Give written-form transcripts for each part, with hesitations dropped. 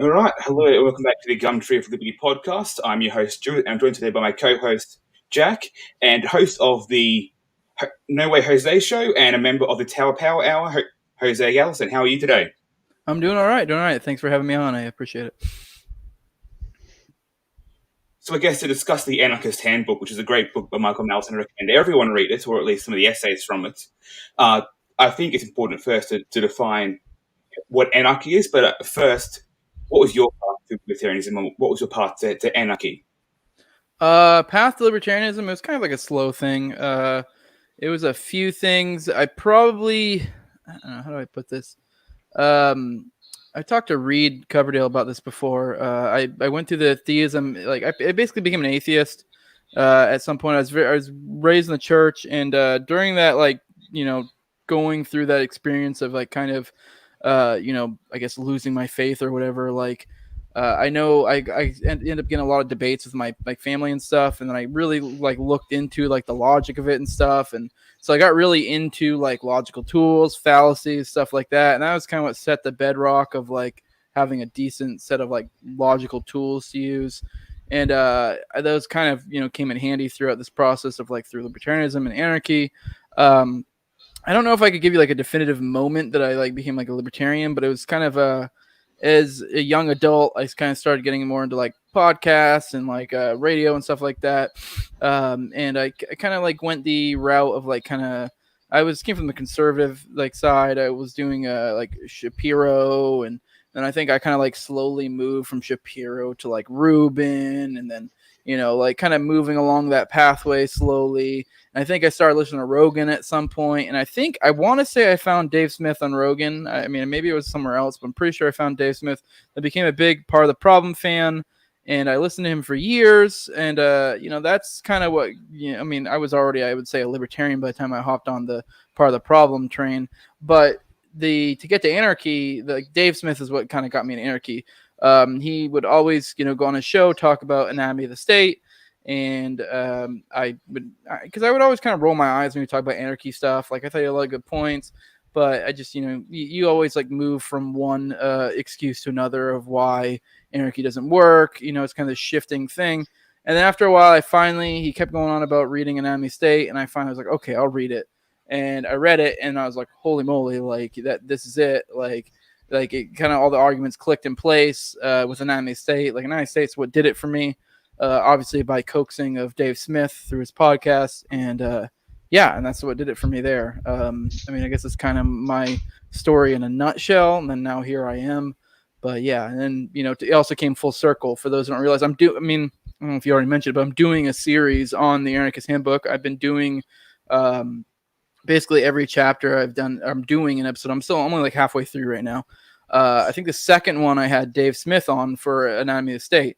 All right. Hello, and welcome back to the Gumtree of Liberty podcast. I'm your host, Stuart, and I'm joined today by my co-host, Jack, and host of the No Way Jose show and a member of the Tower Power Hour, Jose Galison. How are you today? I'm doing all right. Thanks for having me on. I appreciate it. So I guess to discuss the Anarchist Handbook, which is a great book by Michael Malice, and I recommend everyone read it, or at least some of the essays from it. I think it's important first to define what anarchy is, but first, what was your path to libertarianism? What was your path to anarchy? Path to libertarianism, it was kind of like a slow thing. It was a few things. I don't know, how do I put this? I talked to Reed Coverdale about this before. I went through the theism, like I basically became an atheist at some point. I was raised in the church, and during that, going through that experience of I guess losing my faith or whatever, I know I ended up getting a lot of debates with my family and stuff, and then I really looked into the logic of it and stuff, and so I got really into logical tools, fallacies, stuff like that, and that was kind of what set the bedrock of having a decent set of logical tools to use, and those kind of came in handy throughout this process of through libertarianism and anarchy. I don't know if I could give you a definitive moment that I became a libertarian, but it was kind of as a young adult, I kind of started getting more into podcasts and radio and stuff like that. And I kind of went the route of came from the conservative side. I was doing Shapiro, and then I think I kind of slowly moved from Shapiro to Rubin, and then kind of moving along that pathway slowly. And I think I started listening to Rogan at some point, and I want to say I found Dave Smith on Rogan. I mean, maybe it was somewhere else, but I'm pretty sure I found Dave Smith. I became a big Part of the Problem fan, and I listened to him for years. And that's kind of what I mean. I was already, I would say, a libertarian by the time I hopped on the Part of the Problem train. But to get to anarchy, Dave Smith is what kind of got me into anarchy. He would always, go on a show, talk about anatomy of the state. And I would always kind of roll my eyes when we talk about anarchy stuff. I thought you had a lot of good points, but I just, you always move from one excuse to another of why anarchy doesn't work. It's kind of this shifting thing. And then after a while, he kept going on about reading Anatomy of the State, and I finally was like, okay, I'll read it. And I read it, and I was like, holy moly, this is it. It kind of all the arguments clicked in place with Anatomy of the State. Anatomy of the State's what did it for me. Obviously by coaxing of Dave Smith through his podcast, and and that's what did it for me there. I mean, I guess it's kind of my story in a nutshell, and then now here I am. But yeah, and then it also came full circle. For those who don't realize, I don't know if you already mentioned it, but I'm doing a series on the Anarchist Handbook. I've been doing basically every chapter I'm doing an episode. I'm only halfway through right now. I think the second one I had Dave Smith on for Anatomy of the State.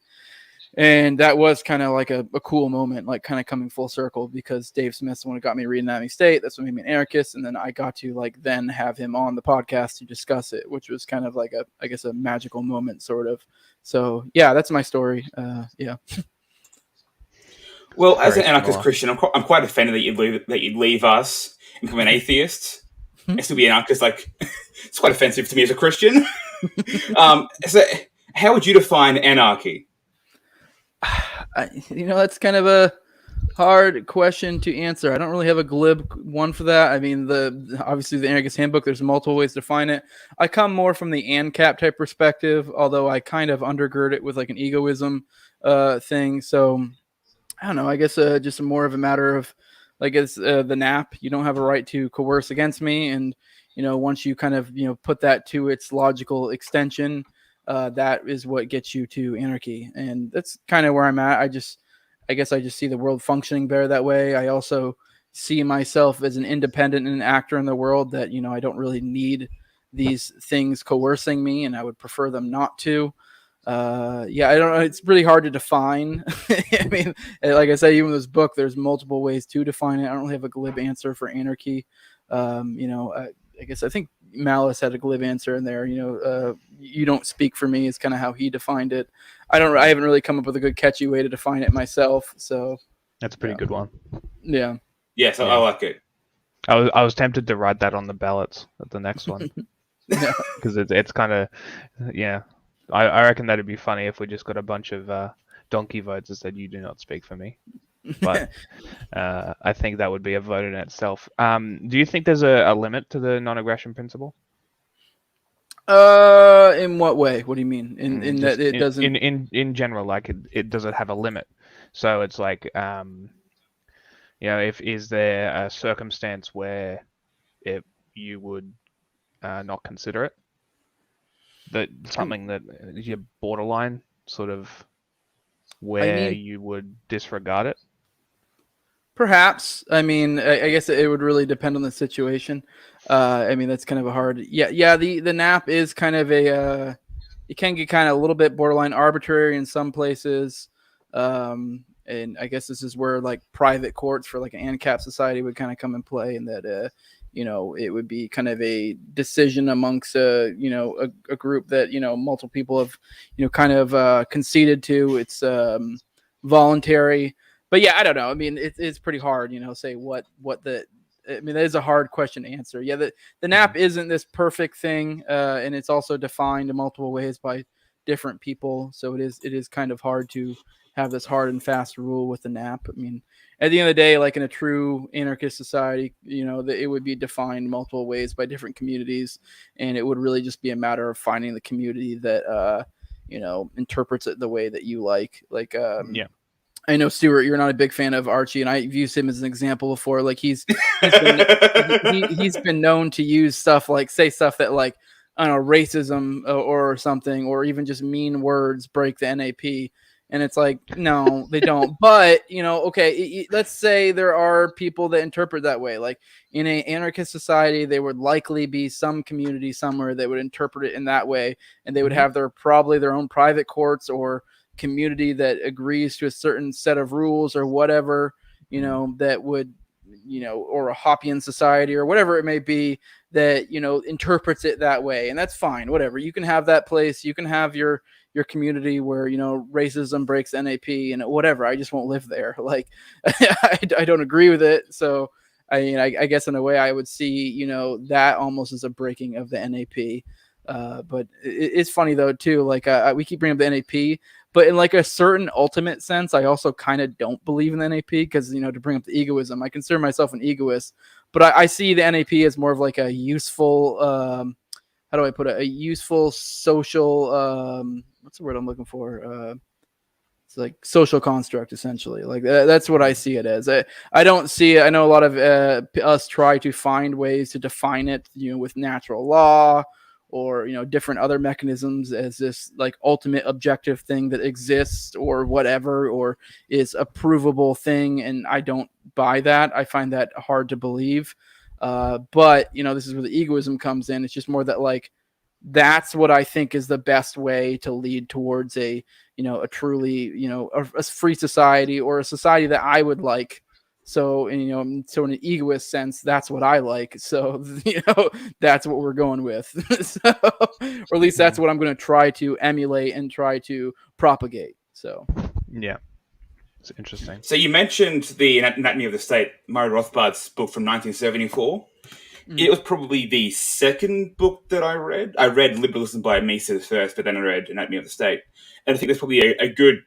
And that was kind of a cool moment, kind of coming full circle, because Dave Smith's the one who got me reading Anatomy of the State. That's what made me an anarchist. And then I got to then have him on the podcast to discuss it, which was kind of a magical moment, sort of. So yeah, that's my story. Yeah. Well, as an anarchist Christian, I'm quite offended that you'd leave us and become an atheist and still be anarchist. It's quite offensive to me as a Christian. So how would you define anarchy? That's kind of a hard question to answer. I don't really have a glib one for that. I mean, obviously the Anarchist Handbook, there's multiple ways to define it. I come more from the ANCAP type perspective, although I kind of undergird it with an egoism thing. So I don't know. I guess just more of a matter of it's the NAP. You don't have a right to coerce against me, and once you kind of put that to its logical extension, that is what gets you to anarchy. And that's kind of where I'm at. I guess I just see the world functioning better that way. I also see myself as an independent and an actor in the world that, I don't really need these things coercing me, and I would prefer them not to. I don't know. It's really hard to define. I mean, like I said, even with this book, there's multiple ways to define it. I don't really have a glib answer for anarchy. I think Malice had a glib answer in there. You don't speak for me is kind of how he defined it. I haven't really come up with a good catchy way to define it myself. So that's a pretty good one. Yeah. Yes, I like it. I was tempted to write that on the ballots at the next one. Because it's kind of, yeah. I reckon that'd be funny if we just got a bunch of donkey votes that said "You do not speak for me." But I think that would be a vote in itself. Do you think there's a limit to the non-aggression principle? In what way? What do you mean? In that it doesn't. In general, like it does it have a limit? So it's like, is there a circumstance where you would not consider it? That something that you're borderline, sort of, where you would disregard it? Perhaps. I mean, I guess it would really depend on the situation. I mean, that's kind of a hard. Yeah. The NAP is kind of it can get kind of a little bit borderline arbitrary in some places. And I guess this is where like private courts for like an ANCAP society would kind of come in play, and that it would be kind of a decision amongst a group that multiple people have kind of conceded to. It's voluntary. But yeah, I don't know. I mean, it's pretty hard, say what the. I mean, that is a hard question to answer. Yeah, the NAP isn't this perfect thing, and it's also defined in multiple ways by different people. So it is kind of hard to have this hard and fast rule with the NAP. I mean, at the end of the day, like in a true anarchist society, it would be defined multiple ways by different communities, and it would really just be a matter of finding the community that interprets it the way that you like. Like, yeah. I know, Stuart, you're not a big fan of Archie, and I've used him as an example before. Like he's been known to use stuff that like, I don't know, racism or something, or even just mean words break the NAP. And it's like, no, they don't. But, okay, let's say there are people that interpret that way. Like in an anarchist society, there would likely be some community somewhere that would interpret it in that way. And they would have probably their own private courts or community that agrees to a certain set of rules or whatever, that would, or a Hoppian society or whatever it may be that, interprets it that way. And that's fine. Whatever. You can have that place. You can have your community where, racism breaks NAP and whatever. I just won't live there. Like, I don't agree with it. So I guess in a way I would see, that almost as a breaking of the NAP. But it's funny though, too. Like we keep bringing up the NAP, but in like a certain ultimate sense, I also kind of don't believe in the NAP because, to bring up the egoism, I consider myself an egoist, but I see the NAP as more of like a useful, how do I put it? A useful social, what's the word I'm looking for? It's like social construct, essentially. Like that's what I see it as. I don't see it. I know a lot of us try to find ways to define it, with natural law or, different other mechanisms as this like ultimate objective thing that exists or whatever, or is a provable thing. And I don't buy that. I find that hard to believe. But, this is where the egoism comes in. It's just more that like, that's what I think is the best way to lead towards a truly, a free society or a society that I would like. So, so in an egoist sense, that's what I like. So, that's what we're going with. So, or at least that's what I'm going to try to emulate and try to propagate. So, yeah, it's interesting. So you mentioned the Anatomy of the State, Murray Rothbard's book from 1974. It was probably the second book that I read. I read Liberalism by Mises first, but then I read Anatomy of the State. And I think that's probably a good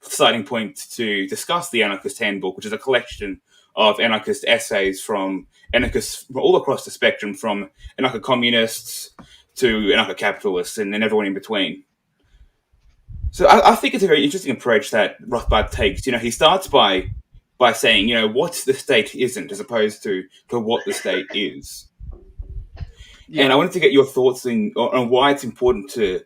starting point to discuss the Anarchist Handbook, which is a collection of anarchist essays from anarchists from all across the spectrum, from anarcho-communists to anarcho-capitalists and everyone in between. So I think it's a very interesting approach that Rothbard takes. He starts by saying, what the state isn't, as opposed to what the state is. Yeah. And I wanted to get your thoughts on why it's important to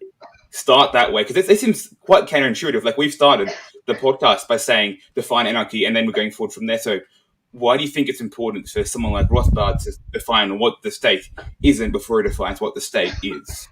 start that way, because it seems quite counterintuitive. Like, we've started the podcast by saying define anarchy, and then we're going forward from there. So why do you think it's important for someone like Rothbard to define what the state isn't before he defines what the state is?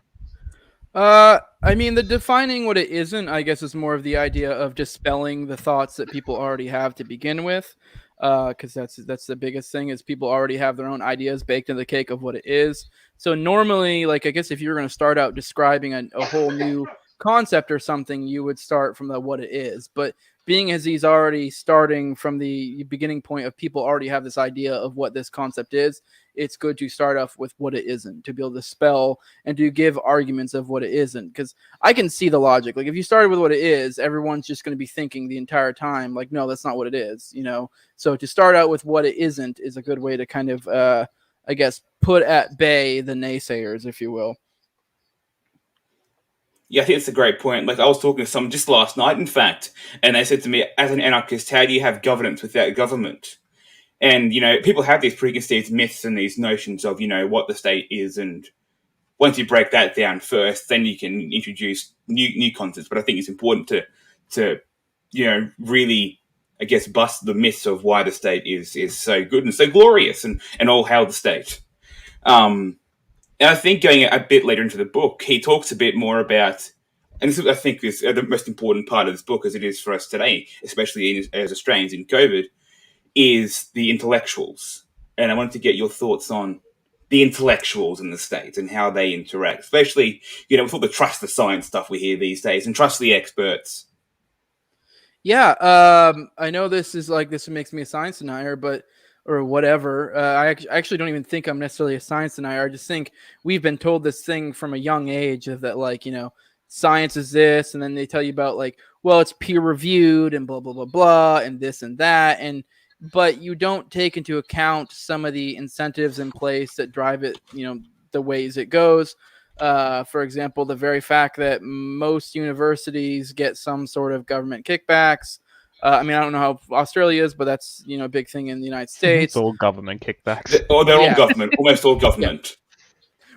I mean, the defining what it isn't, I guess, is more of the idea of dispelling the thoughts that people already have to begin with. Because that's the biggest thing, is people already have their own ideas baked in the cake of what it is. So normally, like, I guess if you're going to start out describing a whole new concept or something, you would start from the what it is. But being as he's already starting from the beginning point of people already have this idea of what this concept is, it's good to start off with what it isn't, to be able to spell and to give arguments of what it isn't. Because I can see the logic. Like if you started with what it is, everyone's just going to be thinking the entire time, like, no, that's not what it is, you know? So to start out with what it isn't is a good way to kind of, I guess, put at bay the naysayers, if you will. Yeah, I think it's a great point. Like I was talking to someone just last night, in fact, and they said to me, as an anarchist, how do you have governance without government? And, you know, people have these preconceived myths and these notions of, you know, what the state is. And once you break that down first, then you can introduce new concepts. But I think it's important to you know, really, I guess, bust the myths of why the state is so good and so glorious and all hail the state. And I think going a bit later into the book, he talks a bit more about, and this is, I think, is the most important part of this book, as it is for us today, especially as Australians in COVID, is the intellectuals. And I wanted to get your thoughts on the intellectuals in the state and how they interact, especially, you know, with all the trust the science stuff we hear these days and trust the experts. Yeah, I know this makes me a science denier, but or whatever. I actually don't even think I'm necessarily a science denier. I just think we've been told this thing from a young age that, like, you know, science is this, and then they tell you about, like, well, it's peer reviewed and blah blah blah blah and this and that, but you don't take into account some of the incentives in place that drive it, you know, the ways it goes. For example, the very fact that most universities get some sort of government kickbacks. I mean, I don't know how Australia is, but that's, you know, a big thing in the United States. It's all government kickbacks. They're all government, almost all government. Yeah.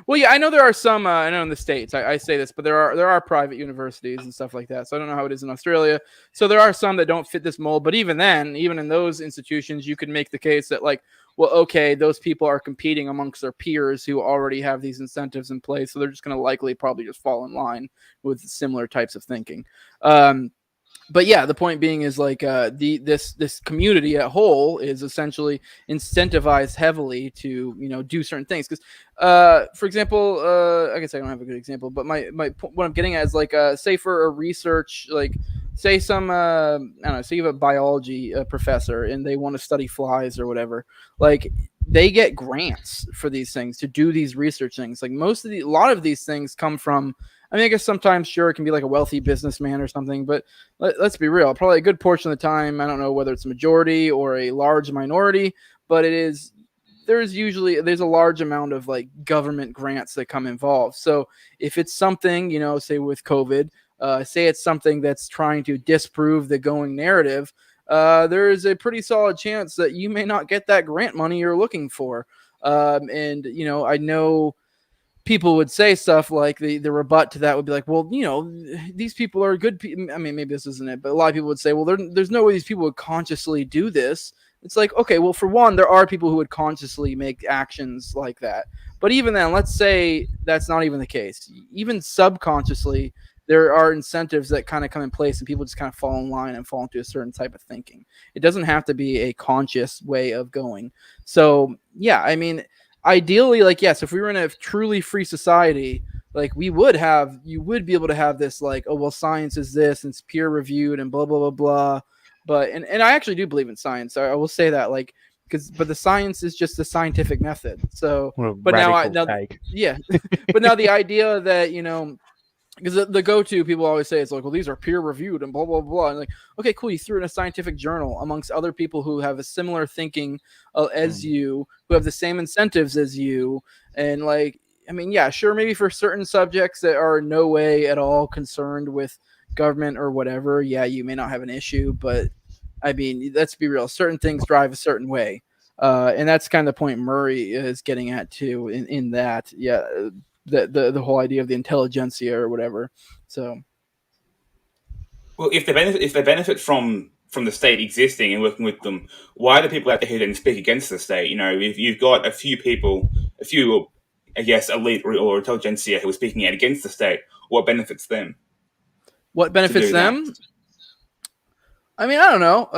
Well, yeah, I know there are some. I know in the States, I say this, but there are private universities and stuff like that. So I don't know how it is in Australia. So there are some that don't fit this mold. But even then, even in those institutions, you could make the case that, like, well, okay, those people are competing amongst their peers who already have these incentives in place, so they're just going to likely probably just fall in line with similar types of thinking. But yeah, the point being is, like, this community at whole is essentially incentivized heavily to, you know, do certain things. Because, for example, I guess I don't have a good example, but my what I'm getting at is, like, say for a research, like, say some I don't know, say you have a biology professor and they want to study flies or whatever, like, they get grants for these things to do these research things. Like, a lot of these things come from, I mean, I guess sometimes, sure, it can be like a wealthy businessman or something, but let's be real. Probably a good portion of the time, I don't know whether it's a majority or a large minority, but there's a large amount of, like, government grants that come involved. So if it's something, you know, say with COVID, say it's something that's trying to disprove the going narrative, there is a pretty solid chance that you may not get that grant money you're looking for. And, you know, I know people would say stuff like the rebut to that would be like, well, you know, these people are good people. I mean, maybe this isn't it, but a lot of people would say, well, there's no way these people would consciously do this. It's like, okay, well, for one, there are people who would consciously make actions like that. But even then, let's say that's not even the case. Even subconsciously, there are incentives that kind of come in place and people just kind of fall in line and fall into a certain type of thinking. It doesn't have to be a conscious way of going. So, yeah, I mean, ideally, like, yes, if we were in a truly free society, like, you would be able to have this, like, oh, well, science is this and it's peer reviewed and blah blah blah blah. But and I actually do believe in science. I will say that, like, but the science is just the scientific method. So, but now yeah, but now the idea that, you know, because the go-to people always say is like, well, these are peer reviewed and blah blah blah, and like, okay, cool, you threw in a scientific journal amongst other people who have a similar thinking as you, who have the same incentives as you, and, like, I mean, yeah, sure, maybe for certain subjects that are in no way at all concerned with government or whatever, yeah, you may not have an issue, but I mean, let's be real, certain things drive a certain way, and that's kind of the point Murray is getting at too in that, yeah. The whole idea of the intelligentsia or whatever. So, well, if they benefit from the state existing and working with them, why do people out there who then speak against the state? You know, if you've got a few, I guess, elite or intelligentsia who are speaking out against the state, what benefits them? What benefits them? That? I mean, I don't know.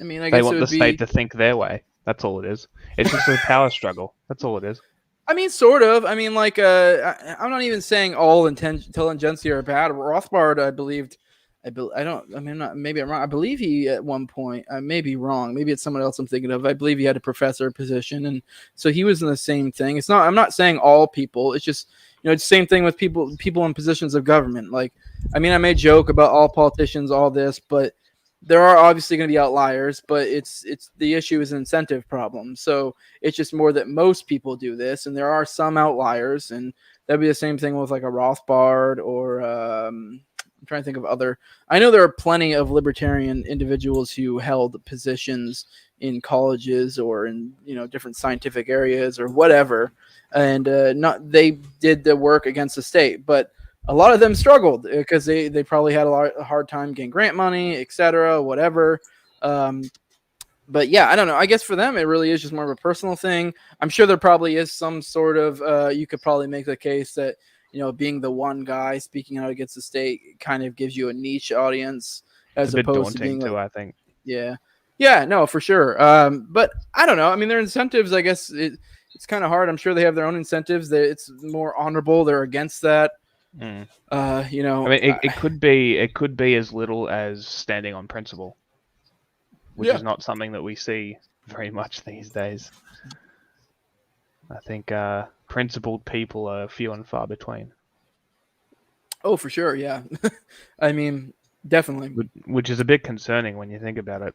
I mean, I guess they want the state to think their way. That's all it is. It's just a power struggle. That's all it is. I mean, sort of. I mean, like, I'm not even saying all intelligentsia are bad. Rothbard, I believed. I don't. I mean, maybe I'm wrong. I believe he at one point. I may be wrong. Maybe it's someone else I'm thinking of. I believe he had a professor position, and so he was in the same thing. It's not. I'm not saying all people. It's just it's the same thing with people in positions of government. Like, I mean, I may joke about all politicians, all this, but there are obviously going to be outliers, but it's the issue is an incentive problem. So it's just more that most people do this, and there are some outliers, and that'd be the same thing with like a Rothbard or I'm trying to think of other. I know there are plenty of libertarian individuals who held positions in colleges or in different scientific areas or whatever, and not they did the work against the state, but a lot of them struggled because they probably had a hard time getting grant money, etc., whatever. But yeah, I don't know. I guess for them, it really is just more of a personal thing. I'm sure there probably is some sort of, you could probably make the case that, being the one guy speaking out against the state kind of gives you a niche audience as opposed to being too, I think. Yeah. Yeah, no, for sure. But I don't know. I mean, their incentives, I guess it's kind of hard. I'm sure they have their own incentives. It's more honorable. They're against that. I mean, it could be as little as standing on principle, which is not something that we see very much these days. I think principled people are few and far between. Oh, for sure, yeah. I mean, definitely. Which is a bit concerning when you think about it.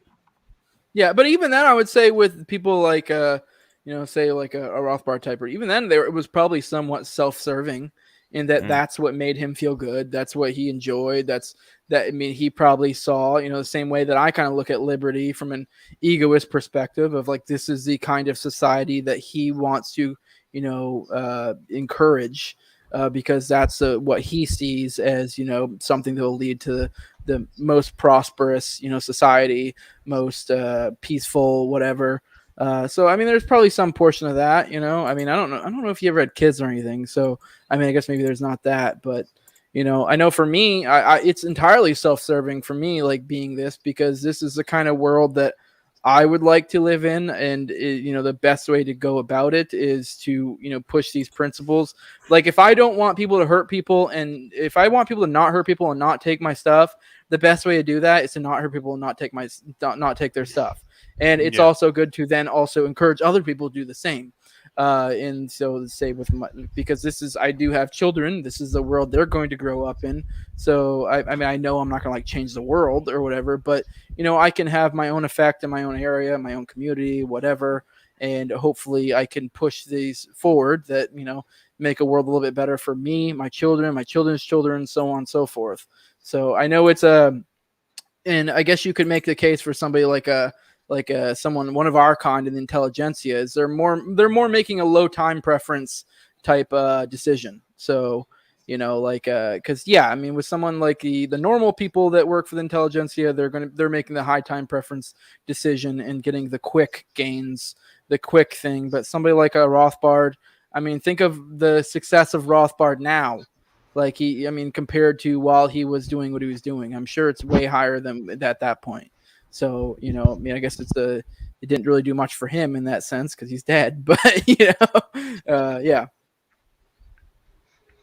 Yeah, but even then, I would say with people like, say like a Rothbard type, or even then, it was probably somewhat self-serving. In that that's what made him feel good. That's what he enjoyed. I mean, he probably saw, the same way that I kind of look at liberty from an egoist perspective of like, this is the kind of society that he wants to, encourage because that's what he sees as, something that will lead to the most prosperous, society, most peaceful, whatever. So, I mean, there's probably some portion of that, I mean, I don't know if you ever had kids or anything. So, I mean, I guess maybe there's not that, but, I know for me, it's entirely self-serving for me, like being this, because this is the kind of world that I would like to live in. And, the best way to go about it is to, push these principles. Like if I don't want people to hurt people, and if I want people to not hurt people and not take my stuff, the best way to do that is to not hurt people and not take their stuff. And it's also good to then also encourage other people to do the same. And so say because I do have children. This is the world they're going to grow up in. So I mean, I know I'm not going to like change the world or whatever, but I can have my own effect in my own area, my own community, whatever. And hopefully I can push these forward that, make a world a little bit better for me, my children, my children's children, so on and so forth. So I know and I guess you could make the case for somebody like someone, one of our kind in the intelligentsia, is they're more making a low time preference type decision. So, because I mean, with someone like the normal people that work for the intelligentsia, they're making the high time preference decision and getting the quick gains, the quick thing. But somebody like a Rothbard, I mean, think of the success of Rothbard now. Like compared to while he was doing what he was doing, I'm sure it's way higher than at that point. So, I mean, I guess it didn't really do much for him in that sense because he's dead, but, yeah.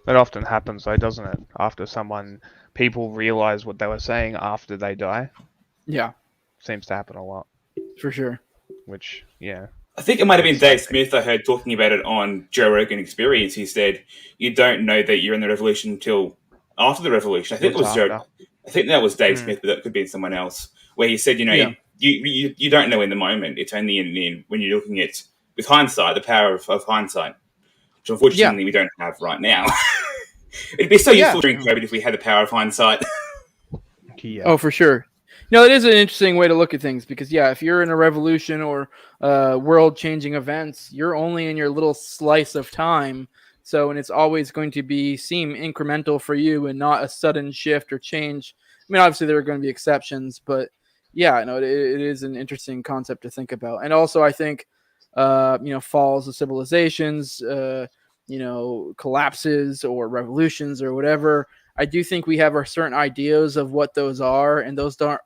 That often happens though, doesn't it? After people realize what they were saying after they die. Yeah. Seems to happen a lot. For sure. Which, yeah. I think it might have been Dave Smith I heard talking about it on Joe Rogan Experience. He said, you don't know that you're in the revolution until after the revolution. I think that was Dave Smith, but that could be someone else. Where he said, you don't know in the moment. It's only in when you're looking at, with hindsight, the power of hindsight, which unfortunately we don't have right now. It'd be so useful during COVID if we had the power of hindsight. Oh, for sure. No, it is an interesting way to look at things because, if you're in a revolution or world-changing events, you're only in your little slice of time. So, and it's always going to seem incremental for you and not a sudden shift or change. I mean, obviously there are going to be exceptions, but it is an interesting concept to think about. And also I think, falls of civilizations, collapses or revolutions or whatever. I do think we have our certain ideas of what those are, and those don't.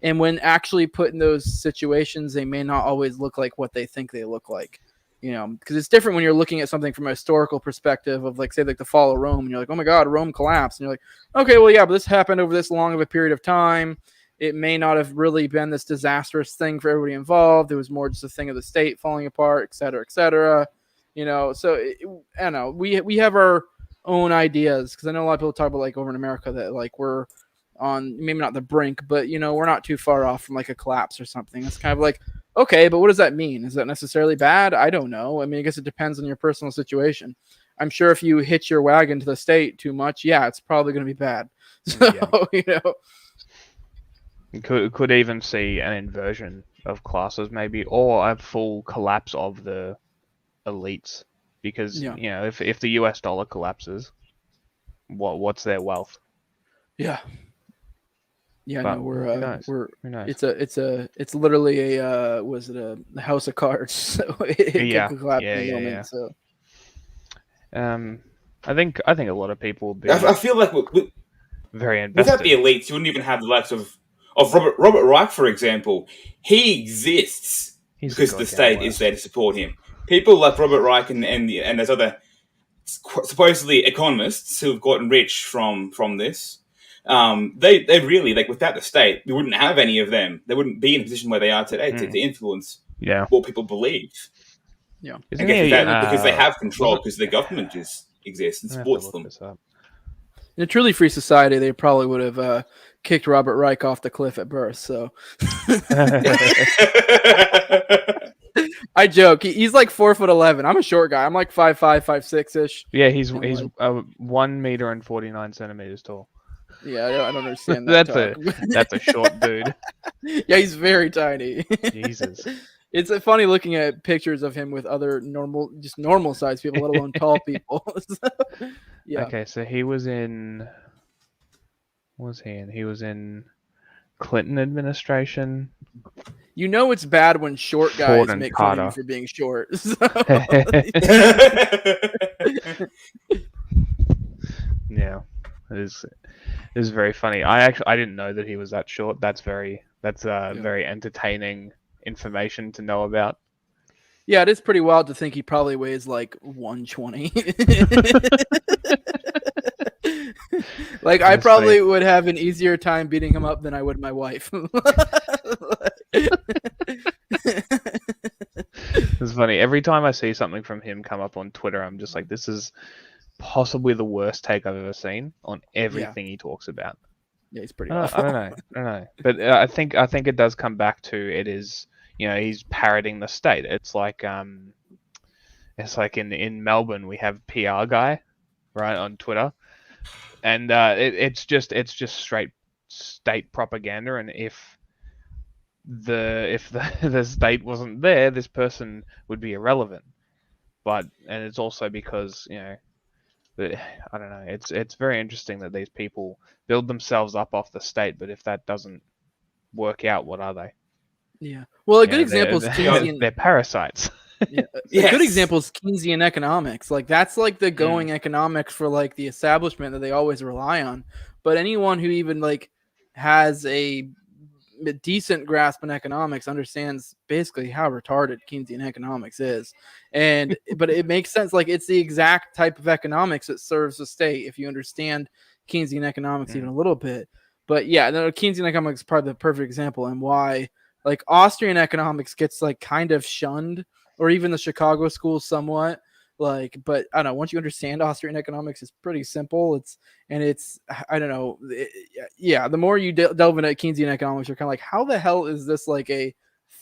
And when actually put in those situations, they may not always look like what they think they look like. because it's different when you're looking at something from a historical perspective of like, say, like the fall of Rome, and you're like, oh my God, Rome collapsed. And you're like, okay, well, yeah, but this happened over this long of a period of time. It may not have really been this disastrous thing for everybody involved. It was more just a thing of the state falling apart, et cetera, et cetera. So I don't know. We have our own ideas, because I know a lot of people talk about like over in America that like we're on maybe not the brink, but we're not too far off from like a collapse or something. It's kind of like, okay, but what does that mean? Is that necessarily bad? I don't know. I mean, I guess it depends on your personal situation. I'm sure if you hitch your wagon to the state too much, yeah, it's probably going to be bad. So, Could even see an inversion of classes maybe, or a full collapse of the elites, because if the US dollar collapses, what's their wealth? Yeah. Yeah, But no, who knows? It's literally a house of cards. So it could collapse in a moment. So I think a lot of people will be. I feel like very invested. Without the elites, you wouldn't even have the likes of Robert Reich, for example. He exists because the state is there to support him. People like Robert Reich and there's other supposedly economists who have gotten rich from this. They really, like, without the state, we wouldn't have any of them. They wouldn't be in a position where they are today to influence what people believe. Yeah, because they have control, because the government exists and supports them. In a truly free society, they probably would have kicked Robert Reich off the cliff at birth. So I joke. He's like 4'11". I'm a short guy. I'm like 5'5", 5'6" ish. Yeah, he's 1 meter and 49 centimeters tall. Yeah, I don't understand that. That's a short dude. Yeah, he's very tiny. Jesus. It's funny looking at pictures of him with other normal sized people, let alone tall people. Yeah. Okay, so he was in. What was he in? He was in Clinton administration. It's bad when short guys make fun of you for being short. So. Yeah, it is very funny. I didn't know that he was that short. That's very entertaining information to know about. Yeah, it is pretty wild to think he probably weighs like 120. Like, I probably would have an easier time beating him up than I would my wife. It's funny. Every time I see something from him come up on Twitter, I'm just like, this is possibly the worst take I've ever seen on everything he talks about. Yeah, he's pretty awful. I don't know. But I think it does come back to, it is, he's parroting the state. It's like in Melbourne, we have PR guy, right, on Twitter. And it's just straight state propaganda, and if the state wasn't there, this person would be irrelevant. And it's also because I don't know. It's very interesting that these people build themselves up off the state, but if that doesn't work out, what are they? Yeah. Well, a good example is Keynesian. They're parasites. Yeah. A good example is Keynesian economics. Like, that's like the going economics for like the establishment that they always rely on. But anyone who even like has a decent grasp on economics understands basically how retarded Keynesian economics is. But it makes sense. Like, it's the exact type of economics that serves the state if you understand Keynesian economics even a little bit. But yeah, Keynesian economics is probably the perfect example, and why like Austrian economics gets like kind of shunned, or even the Chicago school somewhat. Like, but I don't know, once you understand Austrian economics, it's pretty simple. I don't know. The more you delve into Keynesian economics, you're kind of like, how the hell is this like a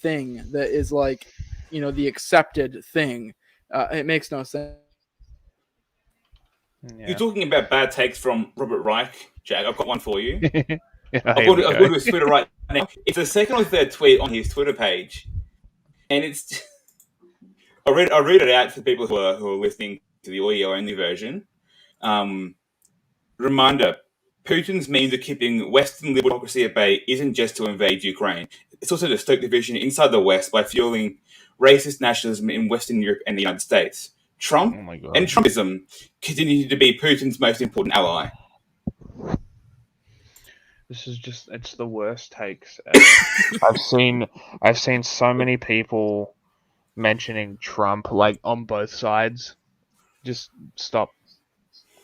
thing that is like, the accepted thing? It makes no sense. Yeah. You're talking about bad takes from Robert Reich, Jack. I've got one for you. I've got to his Twitter right now. It's the second or third tweet on his Twitter page, and it's. I'll read it out for people who are listening to the audio-only version. Reminder: Putin's means of keeping Western liberal democracy at bay isn't just to invade Ukraine. It's also to stoke division inside the West by fueling racist nationalism in Western Europe and the United States. Trump and Trumpism continue to be Putin's most important ally. This is it's the worst takes. I've seen so many people mentioning Trump, like, on both sides. Just stop.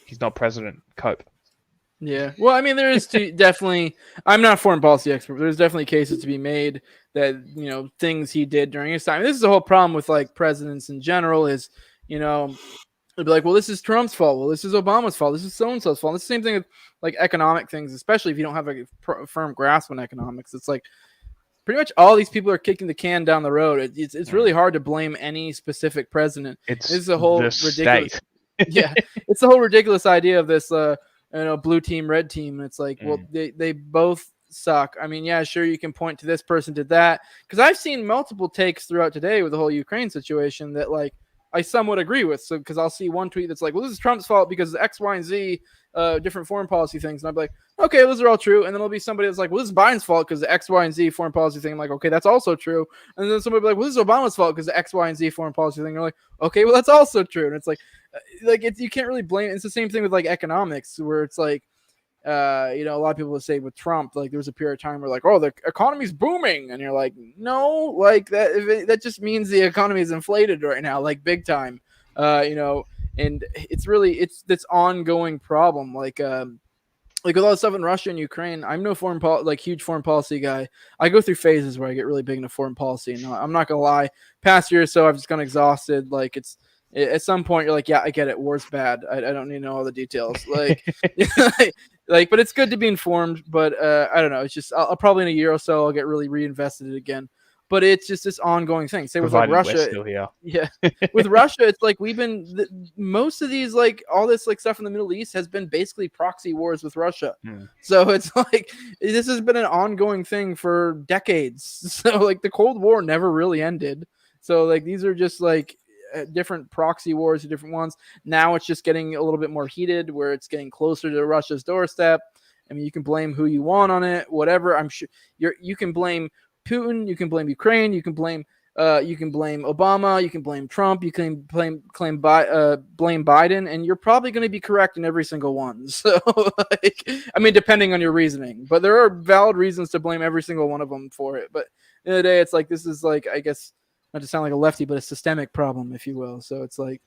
He's not president. Cope. Yeah. Well, I mean, there is definitely. I'm not a foreign policy expert, but there's definitely cases to be made that things he did during his time. This is the whole problem with like presidents in general. Is it'd be like, well, this is Trump's fault. Well, this is Obama's fault. This is so and so's fault. It's the same thing with like economic things, especially if you don't have a firm grasp on economics. It's like pretty much all these people are kicking the can down the road. It's really hard to blame any specific president. It's a whole the ridiculous. state. Yeah, it's the whole ridiculous idea of this. Blue team, red team. And it's like, well, they both suck. I mean, yeah, sure, you can point to this person did that, because I've seen multiple takes throughout today with the whole Ukraine situation that like I somewhat agree with. So because I'll see one tweet that's like, well, this is Trump's fault because X, Y, and Z, different foreign policy things, and I'll be like, okay, those are all true. And then there'll be somebody that's like, well, this is Biden's fault because the X, Y, and Z foreign policy thing. I'm like, okay, that's also true. And then somebody will be like, well, this is Obama's fault because the X, Y, and Z foreign policy thing. You're like, okay, well, that's also true. And it's like you can't really blame. It's the same thing with like economics, where it's like, a lot of people would say with Trump, like there was a period of time where like, oh, the economy's booming, and you're like, no, like that just means the economy is inflated right now, like big time, and it's really this ongoing problem, like with all the stuff in Russia and Ukraine. I'm no huge foreign policy guy. I go through phases where I get really big into foreign policy, and I'm not gonna lie, past year or so I've just gone exhausted. Like at some point you're like, yeah, I get it, war's bad. I don't need to know all the details. Like but it's good to be informed. But I don't know. It's just I'll probably in a year or so I'll get really reinvested again. But it's just this ongoing thing. Say with like Russia, still here. Yeah. With Russia, it's like we've been most of these like all this like stuff in the Middle East has been basically proxy wars with Russia. So it's like this has been an ongoing thing for decades. So like the Cold War never really ended. So like these are just like different proxy wars, different ones. Now it's just getting a little bit more heated, where it's getting closer to Russia's doorstep. I mean, you can blame who you want on it, whatever. I'm sure you can blame Putin, you can blame Ukraine, you can blame Obama, you can blame Trump, you can blame Biden, and you're probably going to be correct in every single one. So, I mean, depending on your reasoning, but there are valid reasons to blame every single one of them for it. But at the end of the day, it's like this is like, I guess, not to sound like a lefty, but a systemic problem, if you will. So it's like,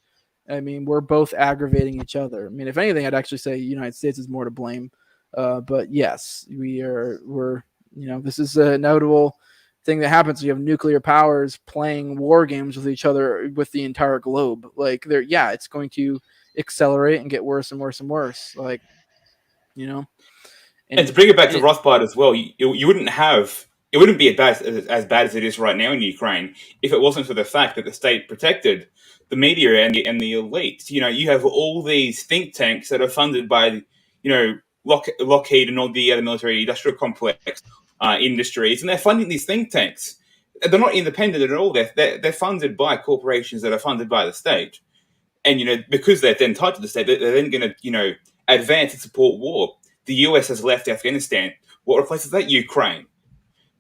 I mean, we're both aggravating each other. I mean, if anything, I'd actually say the United States is more to blame. But yes, we're this is a notable thing that happens. You have nuclear powers playing war games with each other with the entire globe. Like it's going to accelerate and get worse and worse and worse. Like, and to bring it back to Rothbard as well, you wouldn't have. It wouldn't be as bad as it is right now in Ukraine if it wasn't for the fact that the state protected the media and the elites. You have all these think tanks that are funded by, Lockheed and all the other military industrial complex industries, and they're funding these think tanks. They're not independent at all. They're funded by corporations that are funded by the state, and because they're then tied to the state, they're then going to advance and support war. The US has left Afghanistan. What replaces that? Ukraine.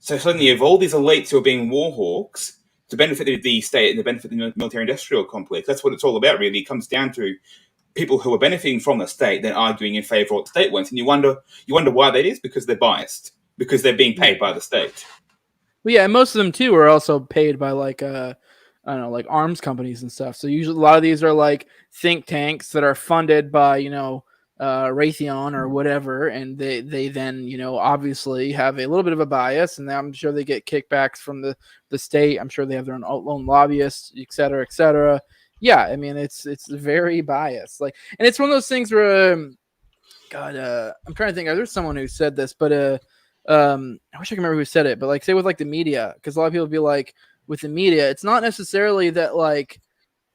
So suddenly you have all these elites who are being war hawks to benefit the state and to benefit the military-industrial complex. That's what it's all about, really. It comes down to people who are benefiting from the state, then arguing in favor of what the state wants. And you wonder why that is, because they're biased, because they're being paid by the state. Well, yeah, and most of them, too, are also paid by, like, I don't know, like arms companies and stuff. So usually a lot of these are, like, think tanks that are funded by, Raytheon or whatever, and they then obviously have a little bit of a bias, and I'm sure they get kickbacks from the state. I'm sure they have their own lobbyists, et cetera. Yeah, I mean it's very biased. Like, and it's one of those things where I'm trying to think. There's someone who said this, but I wish I could remember who said it. But like, say with like the media, because a lot of people be like, with the media, it's not necessarily that like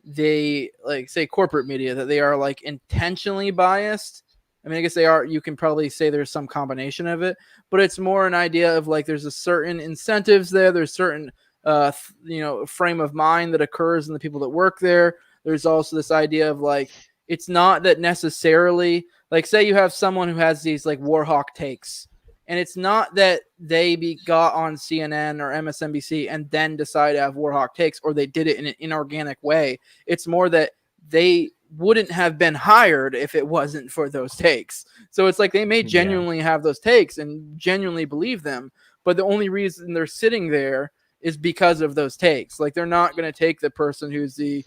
they like say corporate media that they are like intentionally biased. I mean, I guess they are. You can probably say there's some combination of it, but it's more an idea of like there's a certain incentives there. There's certain frame of mind that occurs in the people that work there. There's also this idea of like it's not that necessarily like say you have someone who has these like war hawk takes. And it's not that they got on CNN or MSNBC and then decide to have Warhawk takes, or they did it in an inorganic way. It's more that they wouldn't have been hired if it wasn't for those takes. So it's like they may genuinely have those takes and genuinely believe them, but the only reason they're sitting there is because of those takes. Like they're not going to take the person who's the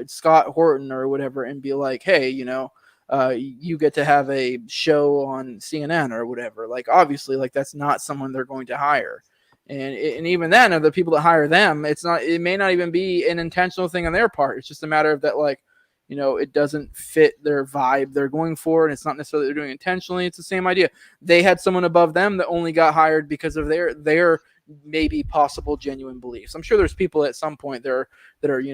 Scott Horton or whatever and be like, hey, you get to have a show on CNN or whatever. Like obviously, like that's not someone they're going to hire. And even then, of the people that hire them, it may not even be an intentional thing on their part. It's just a matter of that, like, it doesn't fit their vibe they're going for, and it's not necessarily they're doing it intentionally. It's the same idea. They had someone above them that only got hired because of their maybe possible genuine beliefs. I'm sure there's people at some point that are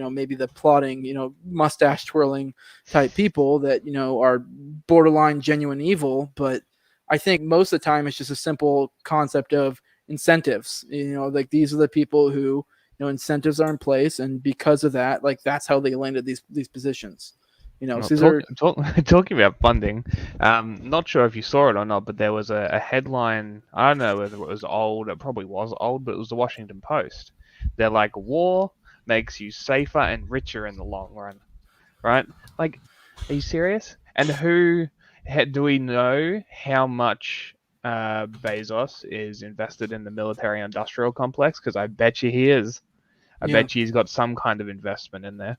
maybe the plotting, mustache twirling type people that are borderline genuine evil. But I think most of the time it's just a simple concept of incentives. Like these are the people who incentives are in place, and because of that, like that's how they landed these positions. Talking about funding, not sure if you saw it or not, but there was a headline. I don't know whether it was old. It probably was old, but it was the Washington Post. They're like, war makes you safer and richer in the long run, right? Like, are you serious? And do we know how much Bezos is invested in the military-industrial complex? Because I bet you he is. I bet you he's got some kind of investment in there.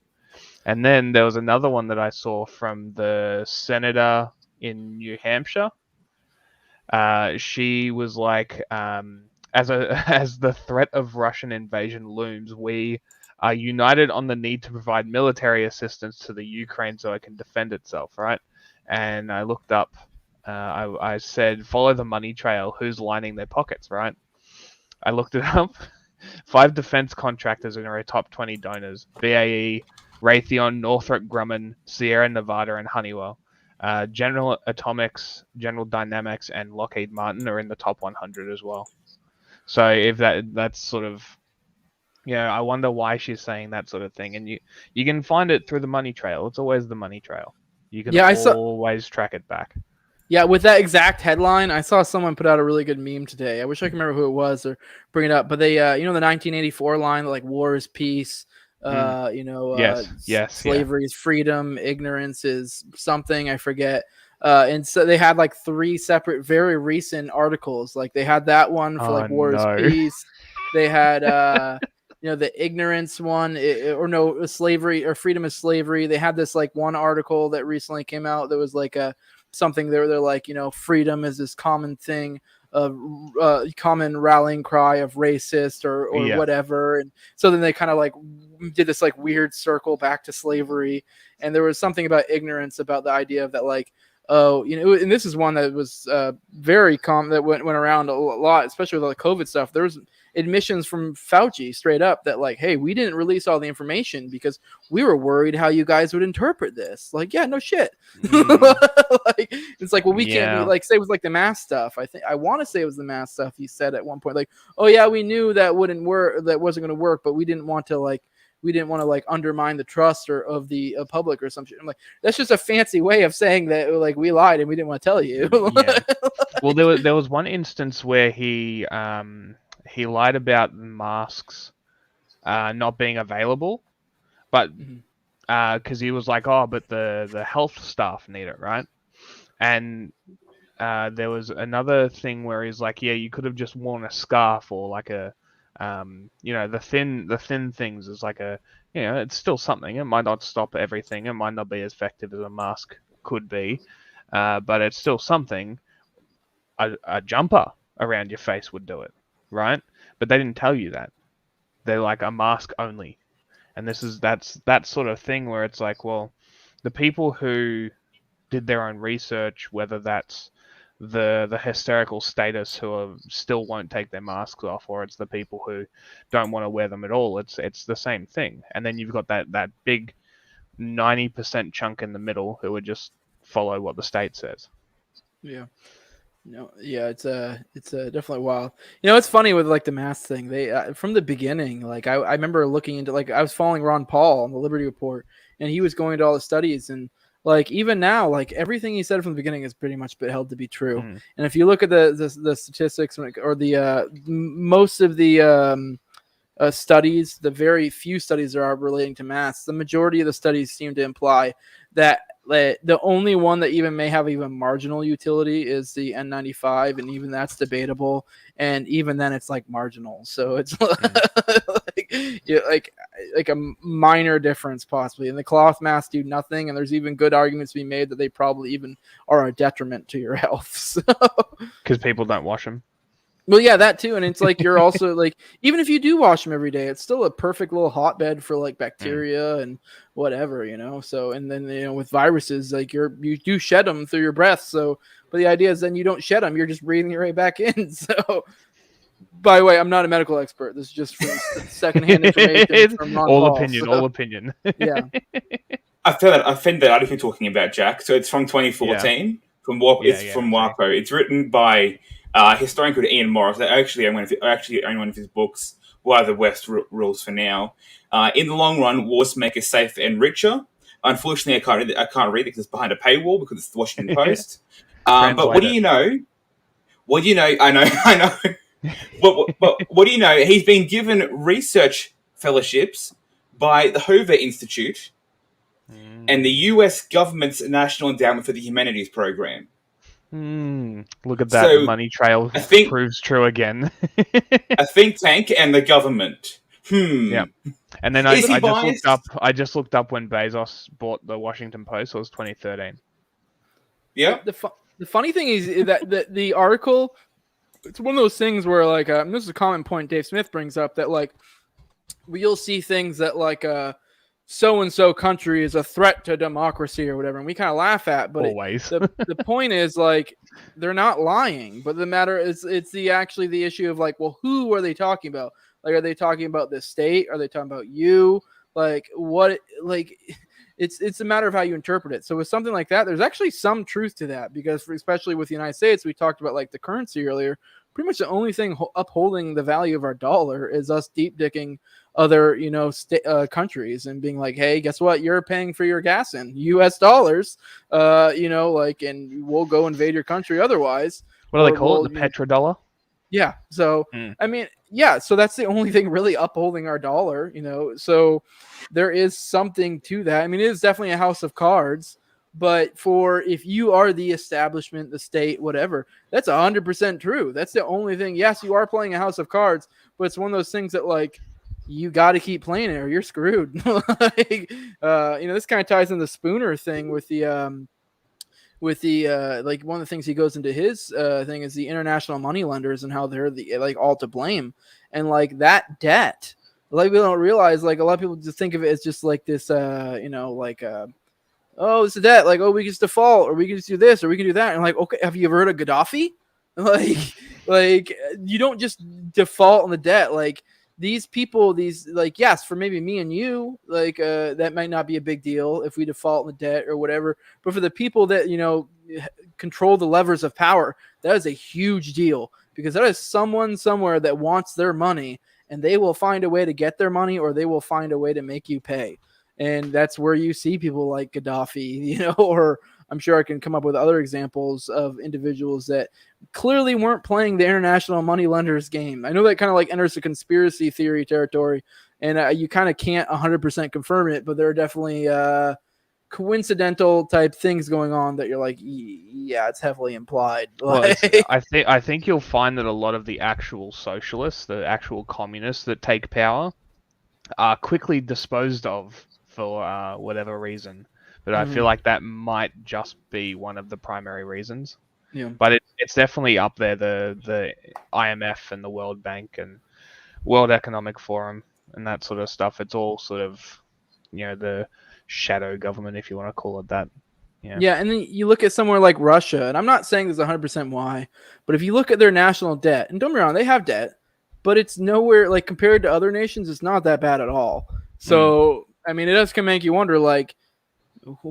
And then there was another one that I saw from the senator in New Hampshire. She was like, as the threat of Russian invasion looms, we are united on the need to provide military assistance to the Ukraine so it can defend itself, right? And I looked up, I said, follow the money trail. Who's lining their pockets, right? I looked it up. 5 defense contractors are our top 20 donors: BAE, Raytheon, Northrop Grumman, Sierra Nevada, and Honeywell. General Atomics, General Dynamics, and Lockheed Martin are in the top 100 as well. So if that's sort of, I wonder why she's saying that sort of thing. And you can find it through the money trail. It's always the money trail. You can always track it back. Yeah, with that exact headline, I saw someone put out a really good meme today. I wish I could remember who it was or bring it up. But they, the 1984 line, like "War is peace," slavery is freedom, ignorance is something, I forget. And so they had like 3 separate, very recent articles. Like they had that one for war is peace. They had, the ignorance one, slavery or freedom is slavery. They had this like one article that recently came out that was like something they're like, freedom is this common thing of common rallying cry of racist or whatever. And so then they kind of like did this like weird circle back to slavery. And there was something about ignorance, about the idea of that, like, and this is one that was very common, that went around a lot, especially with all the COVID stuff. There was admissions from Fauci straight up that like, hey, we didn't release all the information because we were worried how you guys would interpret this. Like, yeah, no shit. Like, it's like, well, we can't like say it was like the mask stuff. I want to say it was the mask stuff. He said at one point, like, oh yeah, we knew that wouldn't work, that wasn't going to work, but we didn't want to like undermine the trust of the public or something. I'm like, that's just a fancy way of saying that like we lied and we didn't want to tell you. Well, there was one instance where he lied about masks not being available, but because he was like, oh, but the health staff need it, right? And there was another thing where he's like, yeah, you could have just worn a scarf or like a the thin things is like a, it's still something. It might not stop everything. It might not be as effective as a mask could be, but it's still something. A jumper around your face would do it, right? But they didn't tell you that. They're like a mask only, and that's that sort of thing where it's like, well, the people who did their own research, whether that's the hysterical status who still won't take their masks off, or it's the people who don't want to wear them at all. It's the same thing. And then you've got that big 90% chunk in the middle who would just follow what the state says. Yeah. It's definitely wild. It's funny with like the mask thing. They from the beginning, like I remember looking into, like, I was following Ron Paul on the Liberty Report, and he was going into all the studies, and like even now, like everything he said from the beginning is pretty much held to be true. And if you look at the statistics or the most of the studies, the very few studies there are relating to masks, the majority of the studies seem to imply that the only one that even may have even marginal utility is the N95, and even that's debatable. And even then, it's like marginal. So it's like a minor difference possibly. And the cloth masks do nothing. And there's even good arguments to be made that they probably even are a detriment to your health. So because people don't wash them. well, yeah, that too. And it's like you're also like, even if you do wash them every day, it's still a perfect little hotbed for like bacteria and whatever, So, and then, with viruses, like you do shed them through your breath. So, but the idea is then you don't shed them, you're just breathing it right back in. So, by the way, I'm not a medical expert. This is just from secondhand information from Ron all Paul, opinion, so. all opinion. Yeah. I found that article you're talking about, Jack. So it's from 2014 from WAPO. It's written by a historian called Ian Morris. I actually own one of his books, Why the West Rules for Now. In the long run, wars make us safer and richer. Unfortunately, I can't read it because it's behind a paywall because it's the Washington Post. But what do you know? What do you know? I know. But what do you know? He's been given research fellowships by the Hoover Institute and the U.S. government's National Endowment for the Humanities program. Look at that. So, the money trail proves true again. A think tank and the government. Yeah. And then I just looked up when Bezos bought the Washington Post. So it was 2013. Yeah. The funny thing is that the article, it's one of those things where like this is a common point Dave Smith brings up, that like you'll see things that like so-and-so country is a threat to democracy or whatever, and we kind of laugh at, but always. The point is like they're not lying, but the matter is it's the issue of like, well, who are they talking about? Like, are they talking about the state? Are they talking about you? Like what? Like it's a matter of how you interpret it. So with something like that, there's actually some truth to that, because especially with the United States, we talked about like the currency earlier. Pretty much the only thing upholding the value of our dollar is us deep dicking other, countries and being like, hey, guess what? You're paying for your gas in US dollars, and we'll go invade your country otherwise. What do they call it? The petrodollar? Yeah. So, I mean, yeah. So that's the only thing really upholding our dollar, So there is something to that. I mean, it is definitely a house of cards. But if you are the establishment, the state, whatever, that's 100% true. That's the only thing. Yes, you are playing a house of cards, but it's one of those things that like you got to keep playing it or you're screwed. This kind of ties in the Spooner thing with the like one of the things he goes into his thing is the international money lenders and how they're all to blame, and like that debt. Like we don't realize, like a lot of people just think of it as just like this, oh, it's a debt. Like, oh, we can just default, or we can just do this, or we can do that. And like, okay, have you ever heard of Gaddafi? Like you don't just default on the debt. Like these people, yes, for maybe me and you, like that might not be a big deal if we default on the debt or whatever. But for the people that control the levers of power, that is a huge deal, because that is someone somewhere that wants their money, and they will find a way to get their money, or they will find a way to make you pay. And that's where you see people like Gaddafi, or I'm sure I can come up with other examples of individuals that clearly weren't playing the international money lenders game. I know that kind of like enters the conspiracy theory territory, and you kind of can't 100% confirm it, but there are definitely coincidental type things going on that you're like, yeah, it's heavily implied. Well, I think you'll find that a lot of the actual socialists, the actual communists that take power, are quickly disposed of for whatever reason. But I feel like that might just be one of the primary reasons. Yeah. But it's definitely up there, the IMF and the World Bank and World Economic Forum and that sort of stuff. It's all sort of, the shadow government, if you want to call it that. Yeah, and then you look at somewhere like Russia, and I'm not saying there's 100% why, but if you look at their national debt, and don't get me wrong, they have debt, but it's nowhere, like compared to other nations, it's not that bad at all. So, I mean, it does can make you wonder, like,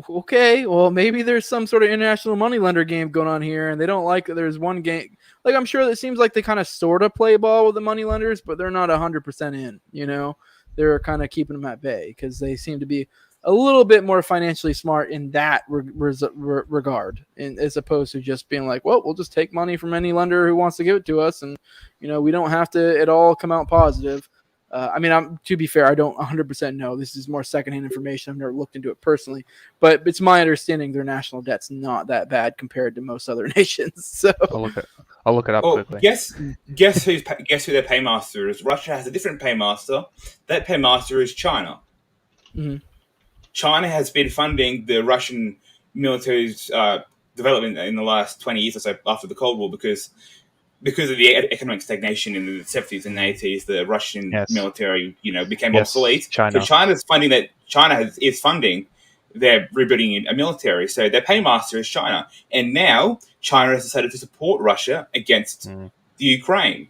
okay, well, maybe there's some sort of international moneylender game going on here, and they don't like that there's one game. Like, I'm sure it seems like they kind of sort of play ball with the moneylenders, but they're not 100% in, They're kind of keeping them at bay because they seem to be a little bit more financially smart in that regard, as opposed to just being like, well, we'll just take money from any lender who wants to give it to us, and, we don't have to at all come out positive. I mean, to be fair, I don't 100% know. This is more secondhand information. I've never looked into it personally, but it's my understanding their national debt's not that bad compared to most other nations. So I'll look it up quickly. Guess who their paymaster is? Russia has a different paymaster. That paymaster is China. Mm-hmm. China has been funding the Russian military's development in the last 20 years or so after the Cold War because of the economic stagnation in the 70s and 80s. The Russian military, became obsolete. China. So China's funding that. is funding their rebuilding a military. So their paymaster is China, and now China has decided to support Russia against the Ukraine.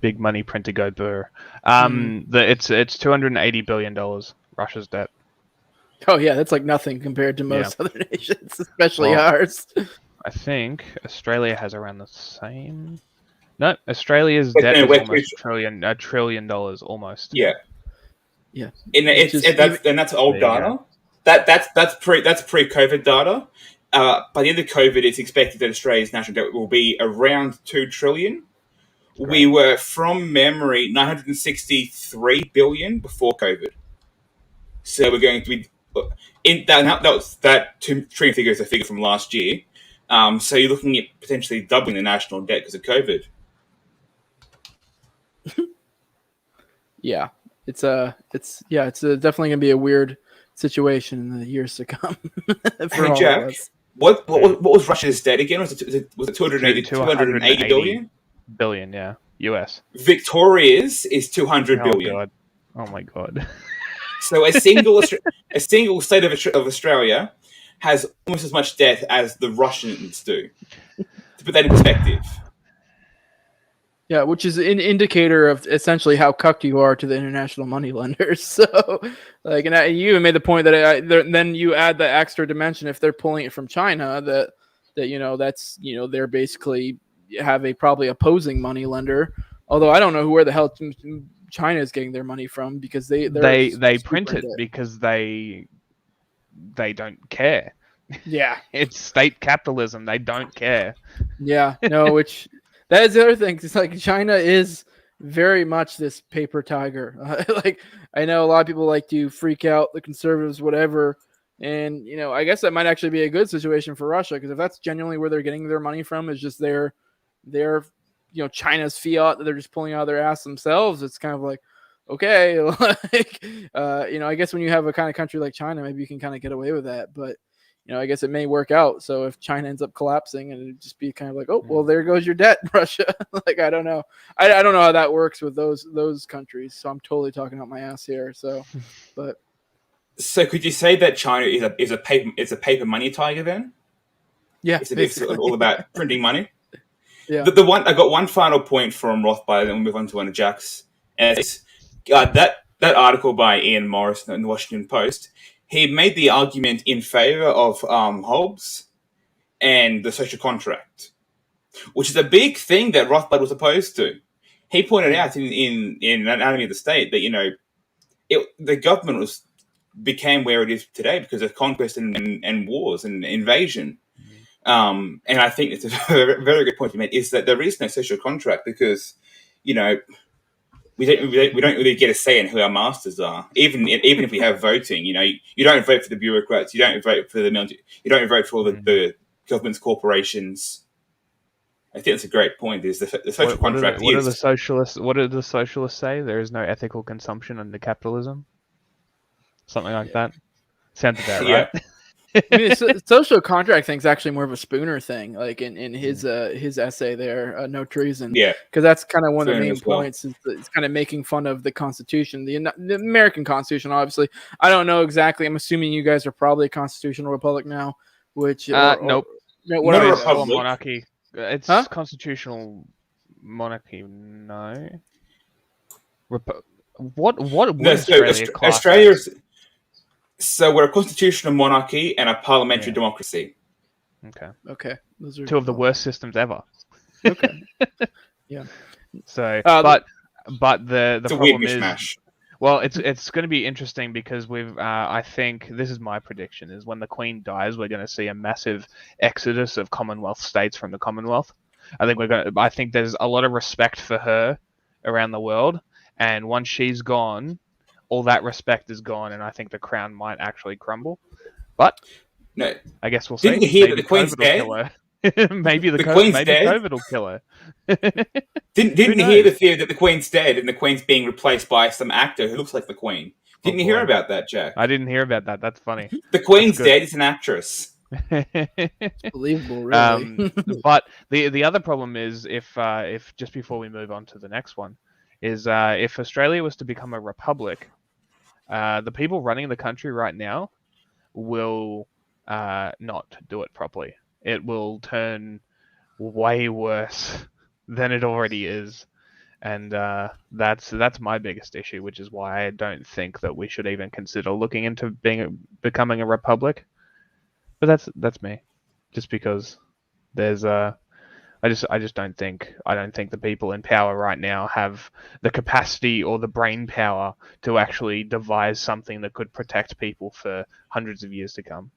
Big money printer go burr. It's $280 billion. Russia's debt. Oh yeah, that's like nothing compared to most other nations, especially ours. I think Australia has around the same. No, Australia's debt is almost $1 trillion almost. Yeah. Yeah. And that's old data. That's pre-COVID data. By the end of COVID, it's expected that Australia's national debt will be around $2 trillion. Great. We were, from memory, $963 billion before COVID. So we're going to be that $2 trillion figure is a figure from last year. So you're looking at potentially doubling the national debt because of COVID. Yeah, it's definitely gonna be a weird situation in the years to come. Hey, Jack, what was Russia's debt again? Was it 280 billion? Billion, yeah, US. Victoria's is 200 billion. God. Oh my god! So a single state of Australia has almost as much debt as the Russians do. To put that in perspective. Yeah, which is an indicator of essentially how cucked you are to the international money lenders. So, and you made the point that then you add the extra dimension if they're pulling it from China that they're basically have a probably opposing money lender. Although I don't know where the hell China is getting their money from because they print it because they don't care. Yeah, it's state capitalism. They don't care. Yeah, no, which. That is the other thing. It's like China is very much this paper tiger. I know a lot of people like to freak out, the conservatives, whatever. And, I guess that might actually be a good situation for Russia because if that's genuinely where they're getting their money from is just their China's fiat that they're just pulling out of their ass themselves. It's kind of like, okay, I guess when you have a kind of country like China, maybe you can kind of get away with that. But I guess it may work out. So if China ends up collapsing and it'd just be kind of like, oh, well, there goes your debt, Russia. I don't know. I don't know how that works with those countries. So I'm totally talking out my ass here. So could you say that China is a paper money tiger then? Yeah. It's all about printing money. Yeah. I got one final point from Rothbard, then we'll move on to one of Jack's. And it's that article by Ian Morris in the Washington Post. He made the argument in favor of Hobbes and the social contract, which is a big thing that Rothbard was opposed to. He pointed out in Anatomy of the State that the government became where it is today because of conquest and wars and invasion. And I think it's a very, very good point you made is that there is no social contract because we don't really get a say in who our masters are. Even if we have voting, you don't vote for the bureaucrats, you don't vote for the military, you don't vote for all the government's corporations. I think that's a great point. Is the social contract? What do the socialists say? There is no ethical consumption under capitalism. Something like that. Sounds about right. Yeah. I mean, social contract thing is actually more of a Spooner thing, like in his essay there, No Treason. Yeah, because that's kind of one of the main points. It's kind of making fun of the Constitution, the American Constitution. Obviously, I don't know exactly. I'm assuming you guys are probably a constitutional republic now, which nope. Not a republic. Monarchy. It's constitutional monarchy. No. What Australia's. So we're a constitutional monarchy and a parliamentary democracy. Okay. Those are two of the worst systems ever. Okay. Yeah. So, but the problem is, mishmash. Well, it's going to be interesting because I think this is my prediction is when the Queen dies, we're going to see a massive exodus of Commonwealth states from the Commonwealth. I think there's a lot of respect for her around the world. And once she's gone, all that respect is gone, and I think the crown might actually crumble. But No, I guess we'll see. didn't you hear that Maybe the Queen's COVID will dead? kill her. maybe The Queen's maybe dead? COVID will kill her. Didn't you hear the theory that the Queen's dead and the Queen's being replaced by some actor who looks like the Queen? Didn't you hear about that, Jack? I didn't hear about that. That's funny. The Queen's dead. It's an actress. Believable, really. But the other problem is if just before we move on to the next one is if Australia was to become a republic, the people running the country right now will not do it properly. It will turn way worse than it already is, and that's my biggest issue, which is why I don't think that we should even consider looking into becoming a republic. But that's me, just because there's I just don't think the people in power right now have the capacity or the brain power to actually devise something that could protect people for hundreds of years to come.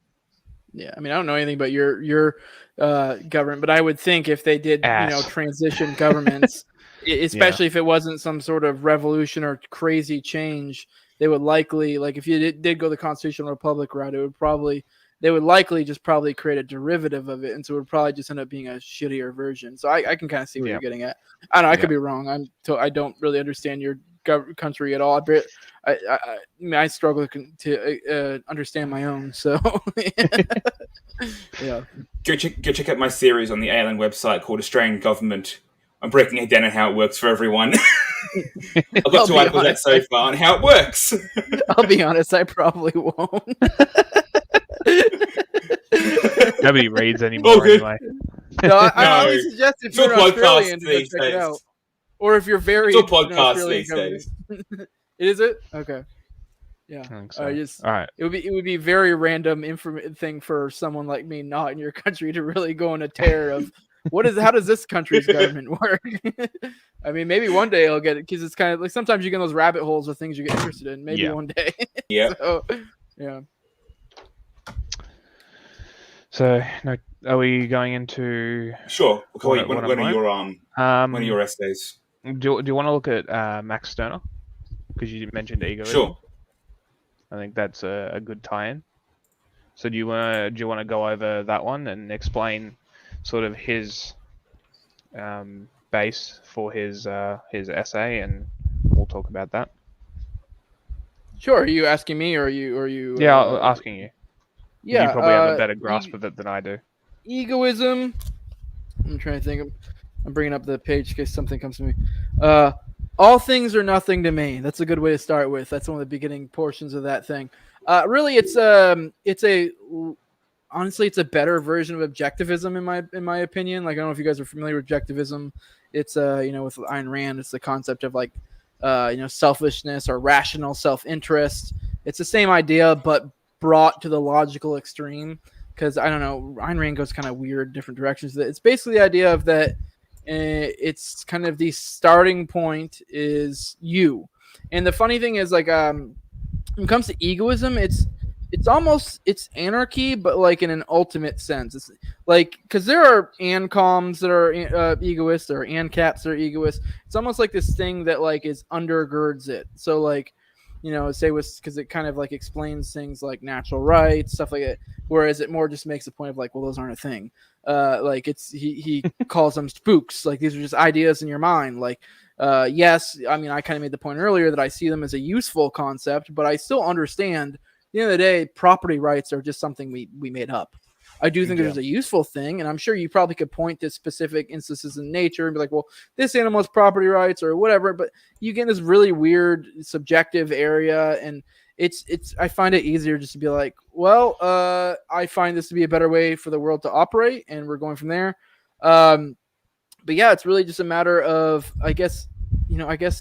Yeah, I mean, I don't know anything about your government, but I would think if they did, transition governments, especially if it wasn't some sort of revolution or crazy change, they would likely, like, if you did go the constitutional republic route, they would likely just probably create a derivative of it, and so it would probably just end up being a shittier version. So I can kind of see what you're getting at. I don't know, I could be wrong. I don't really understand your country at all. I struggle to understand my own. So yeah, go check out my series on the ALN website called Australian Government. I'm breaking it down on how it works for everyone. I've got 2 articles out so far on how it works. I'll be honest, I probably won't. Nobody reads anymore anyway. No, I always suggest if you're Australian to check it out. Or if you're very it's all podcasts these days. Is it? Okay. Yeah. So. All right. It would be very random thing for someone like me not in your country to really go on a tear of how does this country's government work? I mean, maybe one day I'll get it, because it's kind of like sometimes you get in those rabbit holes of things you get interested in. Maybe one day. Yeah. So, yeah. So, are we going into? Sure. One of your essays? Do you want to look at Max Stirner? Because you mentioned Egoism. Sure. I think that's a good tie-in. So do you want to go over that one and explain sort of his base for his essay, and we'll talk about that. Sure. Are you asking me, or are you? Yeah, asking you. Yeah, you probably have a better grasp of it than I do. Egoism. I'm trying to think. I'm bringing up the page in case something comes to me. All things are nothing to me. That's a good way to start with. That's one of the beginning portions of that thing. Really, it's a better version of objectivism in my opinion. Like, I don't know if you guys are familiar with objectivism. It's with Ayn Rand, it's the concept of like selfishness or rational self-interest. It's the same idea, but brought to the logical extreme. Because I don't know, Ayn Rand goes kind of weird, different directions. It's basically the idea of that. It's kind of the starting point is you. And the funny thing is, like, when it comes to egoism, it's anarchy, but like in an ultimate sense. It's like, because there are ancoms that are egoists, there are ancaps that are egoists. It's almost like this thing that like is undergirds it. So like, because it kind of like explains things like natural rights, stuff like that. Whereas it more just makes a point of like, well, those aren't a thing. Like he calls them spooks. Like, these are just ideas in your mind. Like, yes, I mean, I kind of made the point earlier that I see them as a useful concept, but I still understand at the end of the day, property rights are just something we made up. I do think there's a useful thing, and I'm sure you probably could point to specific instances in nature and be like, well, this animal has property rights or whatever, but you get in this really weird subjective area, and I find it easier just to be like, well, I find this to be a better way for the world to operate, and we're going from there. But yeah, it's really just a matter of, I guess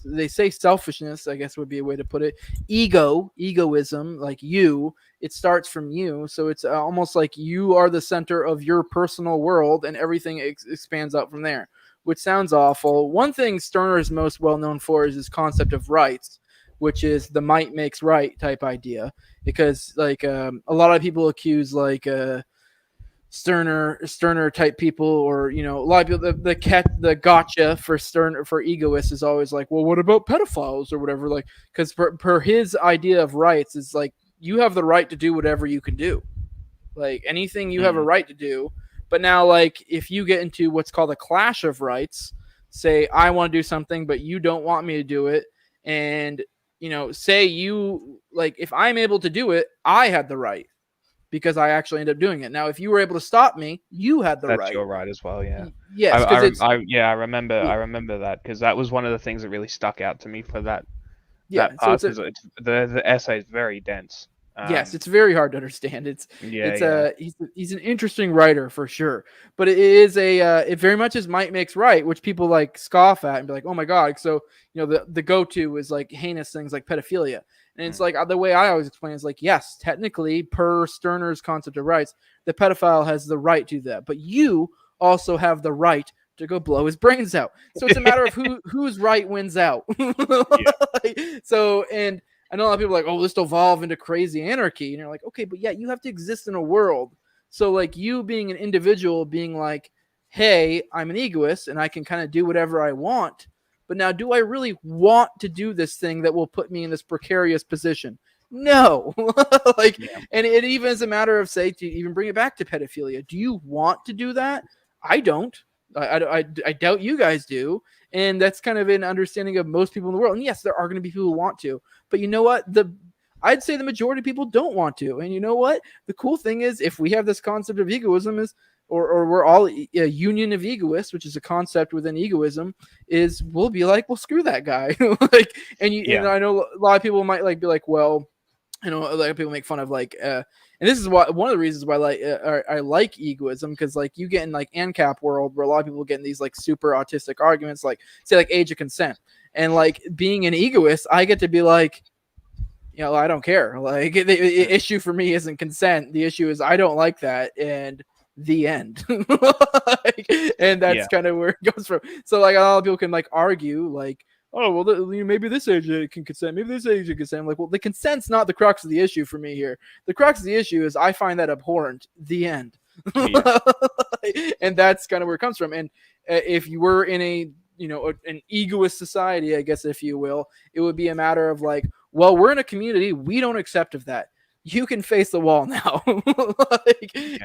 they say selfishness, I guess would be a way to put it. Egoism, like you, it starts from you. So it's almost like you are the center of your personal world and everything expands out from there, which sounds awful. One thing Stirner is most well known for is his concept of rights, which is the might makes right type idea. Because like a lot of people accuse like Stirner type people, or a lot of people, the gotcha for Stirner for egoists is always like, well, what about pedophiles or whatever? Like, because per his idea of rights is like, you have the right to do whatever you can do, like anything you have a right to do. But now, like, if you get into what's called a clash of rights, say I want to do something, but you don't want me to do it, and say you like, if I'm able to do it, I had the right, because I actually end up doing it. Now, if you were able to stop me, you had the right. That's your right as well, yeah. Yes, because I remember that, because that was one of the things that really stuck out to me for that. That part, so the essay is very dense. Yes, it's very hard to understand. He's an interesting writer for sure, but it is it very much is might makes right, which people like scoff at and be like, oh my god. So the go-to is like heinous things like pedophilia. And it's like, the way I always explain is like, yes, technically, per Stirner's concept of rights, the pedophile has the right to that, but you also have the right to go blow his brains out. So it's a matter of whose right wins out. So, and I know a lot of people are like, oh, this will evolve into crazy anarchy. And you're like, okay, but yeah, you have to exist in a world. So like, you being an individual being like, hey, I'm an egoist and I can kind of do whatever I want. But now, do I really want to do this thing that will put me in this precarious position? No. And it even is a matter of, say, to even bring it back to pedophilia. Do you want to do that? I don't. I doubt you guys do. And that's kind of an understanding of most people in the world. And yes, there are going to be people who want to. But you know what? I'd say the majority of people don't want to. And you know what? The cool thing is, if we have this concept of egoism is, or we're all a union of egoists, which is a concept within egoism, is we'll be like, well, screw that guy. And I know a lot of people might like be like, well, a lot of people make fun of like, and this is one of the reasons why I like egoism, because like you get in like ANCAP world where a lot of people get in these like super autistic arguments, like say like age of consent, and like being an egoist, I get to be like, I don't care. Like the issue for me isn't consent. The issue is I don't like that, and the end. And that's kind of where it goes from. So like a lot of people can like argue like, oh, well, maybe this age can consent, maybe this age can consent. I'm like, well, the consent's not the crux of the issue for me here. The crux of the issue is I find that abhorrent. The end. And that's kind of where it comes from. And if you were in an egoist society, I guess, if you will, it would be a matter of like, well, we're in a community, we don't accept of that. You can face the wall now.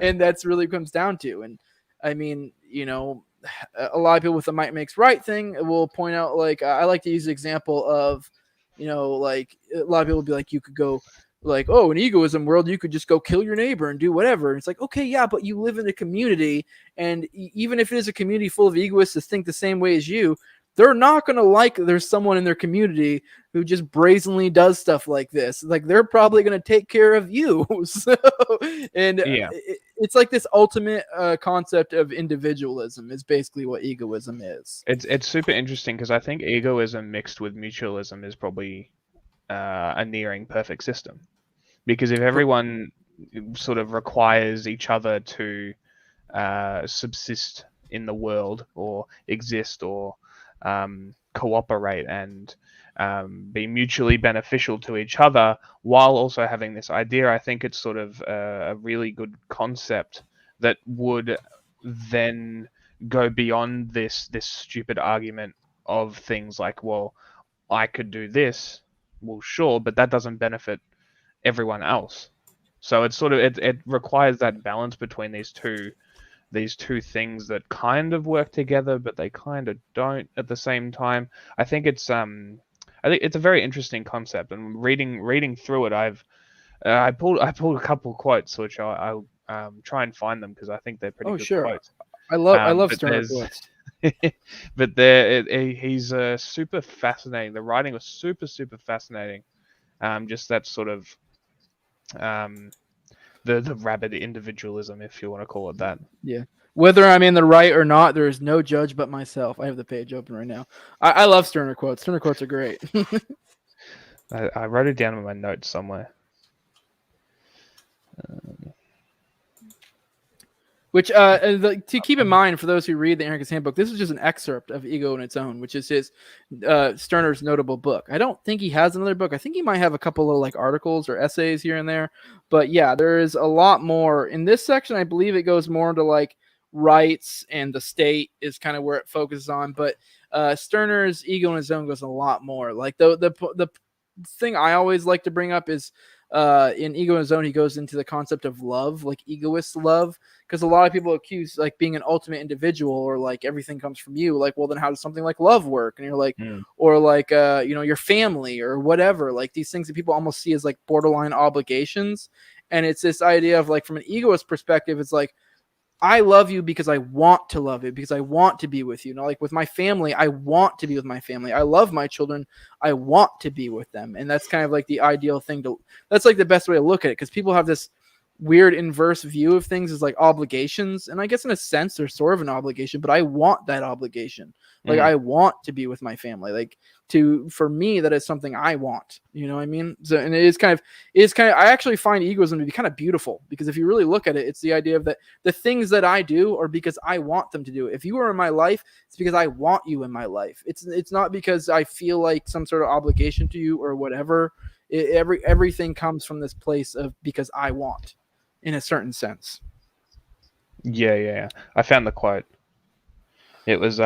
And that's really comes down to. And I mean, a lot of people with the might makes right thing will point out, like, I like to use the example of, like a lot of people will be like, you could go like, oh, in egoism world, you could just go kill your neighbor and do whatever. And it's like, okay, yeah, but you live in a community, and even if it is a community full of egoists that think the same way as you, they're not going to like there's someone in their community who just brazenly does stuff like this. Like, they're probably going to take care of you. It's like this ultimate concept of individualism is basically what egoism is. It's super interesting, because I think egoism mixed with mutualism is probably a nearing perfect system. Because if everyone sort of requires each other to subsist in the world, or exist, or cooperate and be mutually beneficial to each other, while also having this idea, I think it's sort of a really good concept that would then go beyond this stupid argument of things like, well, I could do this, well, sure, but that doesn't benefit everyone else. So it's sort of it requires that balance between these two things that kind of work together, but they kind of don't at the same time. I think it's a very interesting concept, and reading through it, I pulled a couple quotes which I'll try and find them, because I think they're pretty good quotes. I love Stirner quotes. But he's super fascinating. The writing was super fascinating. Just that sort of the rabid individualism, if you want to call it that. Yeah. Whether I'm in the right or not, there is no judge but myself. I have the page open right now. I love Stirner quotes. Stirner quotes are great. I wrote it down in my notes somewhere. Which to keep in mind for those who read the Anarchist Handbook, this is just an excerpt of Ego in its Own, which is his Stirner's notable book. I don't think he has another book. I think he might have a couple of like articles or essays here and there, but yeah, there is a lot more in this section. I believe it goes more into like rights and the state is kind of where it focuses on, but Stirner's Ego in its Own goes a lot more. Like the thing I always like to bring up is in Ego in its Own, he goes into the concept of love, like egoist love, because a lot of people accuse like being an ultimate individual or like everything comes from you. Like, well, then how does something like love work? And you're like, or like, your family or whatever, like these things that people almost see as like borderline obligations. And it's this idea of like, from an egoist perspective, it's like, I love you because I want to love you, because I want to be with you. You know, like with my family, I want to be with my family. I love my children. I want to be with them. And that's kind of like the ideal thing that's like the best way to look at it. Because people have this weird inverse view of things as like obligations. And I guess in a sense, there's sort of an obligation, but I want that obligation. Like I want to be with my family. Like for me, that is something I want, you know what I mean? So, and it is kind of, I actually find egoism to be kind of beautiful, because if you really look at it, it's the idea of that the things that I do are because I want them to do it. If you are in my life, it's because I want you in my life. It's not because I feel like some sort of obligation to you or whatever. Everything comes from this place of because I want, in a certain sense. Yeah. I found the quote. It was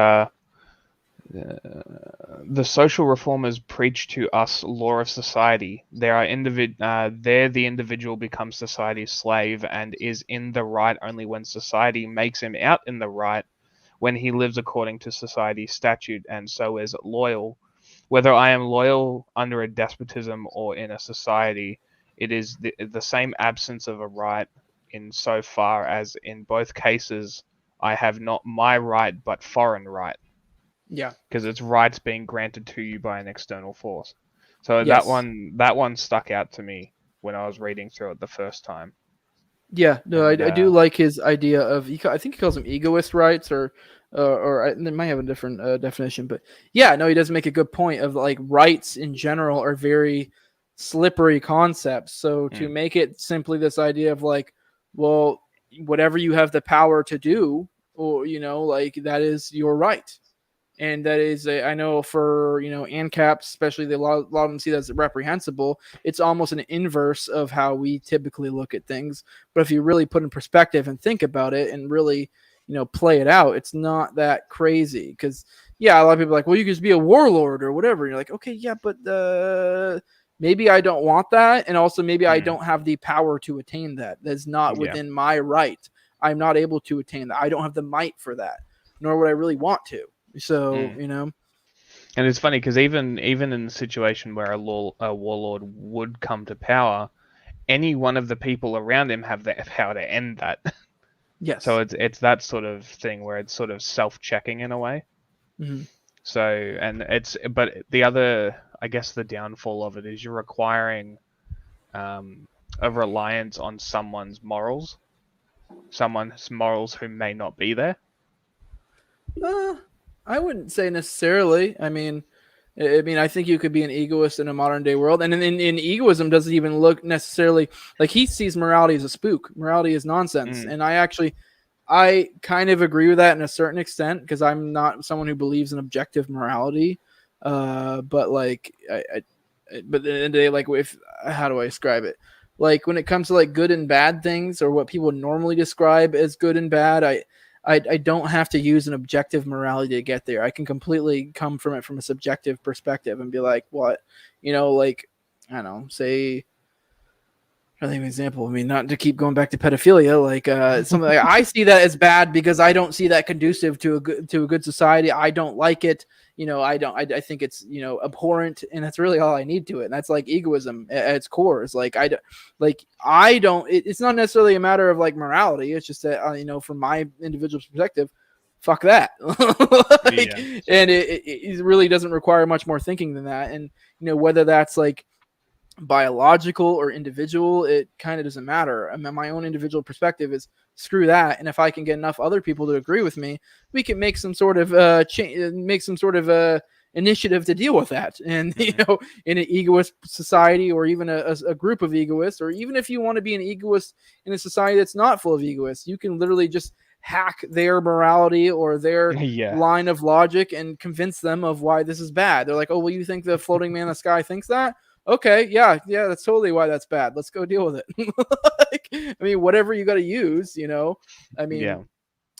the social reformers preach to us law of society. There the individual becomes society's slave and is in the right only when society makes him out in the right, when he lives according to society's statute and so is loyal. Whether I am loyal under a despotism or in a society, it is the same absence of a right, in so far as in both cases I have not my right but foreign right. Yeah, because it's rights being granted to you by an external force. So yes. that one stuck out to me when I was reading through it the first time. Yeah, no, I do like his idea of, I think he calls them egoist rights, or they might have a different definition, but yeah, no, he does make a good point of like rights in general are very slippery concepts. So to make it simply this idea of like, well, whatever you have the power to do, or like that is your right. And that is, I know for, ANCAPs, especially, a lot of them see that as reprehensible. It's almost an inverse of how we typically look at things. But if you really put in perspective and think about it and really, play it out, it's not that crazy. Because, yeah, a lot of people are like, well, you could just be a warlord or whatever. And you're like, okay, yeah, but maybe I don't want that. And also maybe I don't have the power to attain that. That's not within my right. I'm not able to attain that. I don't have the might for that, nor would I really want to. So, and it's funny because even in the situation where a warlord would come to power, any one of the people around him have the power to end that. Yes. So it's that sort of thing where it's sort of self-checking in a way. Mm-hmm. So, but the other, I guess, the downfall of it is you're requiring a reliance on someone's morals who may not be there. I wouldn't say necessarily. I mean, I think you could be an egoist in a modern day world. And in egoism doesn't even look necessarily like he sees morality as a spook. Morality is nonsense. And I kind of agree with that in a certain extent, because I'm not someone who believes in objective morality. But like, but at the end of the day, like, how do I describe it? Like when it comes to like good and bad things, or what people normally describe as good and bad, I don't have to use an objective morality to get there. I can completely come from it from a subjective perspective and be like, what, like, I don't know, say, I think an example. I mean, not to keep going back to pedophilia, like something like I see that as bad because I don't see that conducive to a good society. I don't like it. I think it's, abhorrent, and that's really all I need to it. And that's like egoism at its core. It's like, it's not necessarily a matter of like morality. It's just that, from my individual perspective, fuck that. And it really doesn't require much more thinking than that. And, whether that's like biological or individual, it kind of doesn't matter. I mean, my own individual perspective is screw that. And if I can get enough other people to agree with me, we can make some sort of initiative to deal with that. And you know, in an egoist society, or even a group of egoists, or even if you want to be an egoist in a society that's not full of egoists, you can literally just hack their morality or their line of logic and convince them of why this is bad. They're like, oh, well, you think the floating man in the sky thinks that? Okay, yeah, that's totally why that's bad. Let's go deal with it. Like, I mean, whatever you got to use, you know. I mean,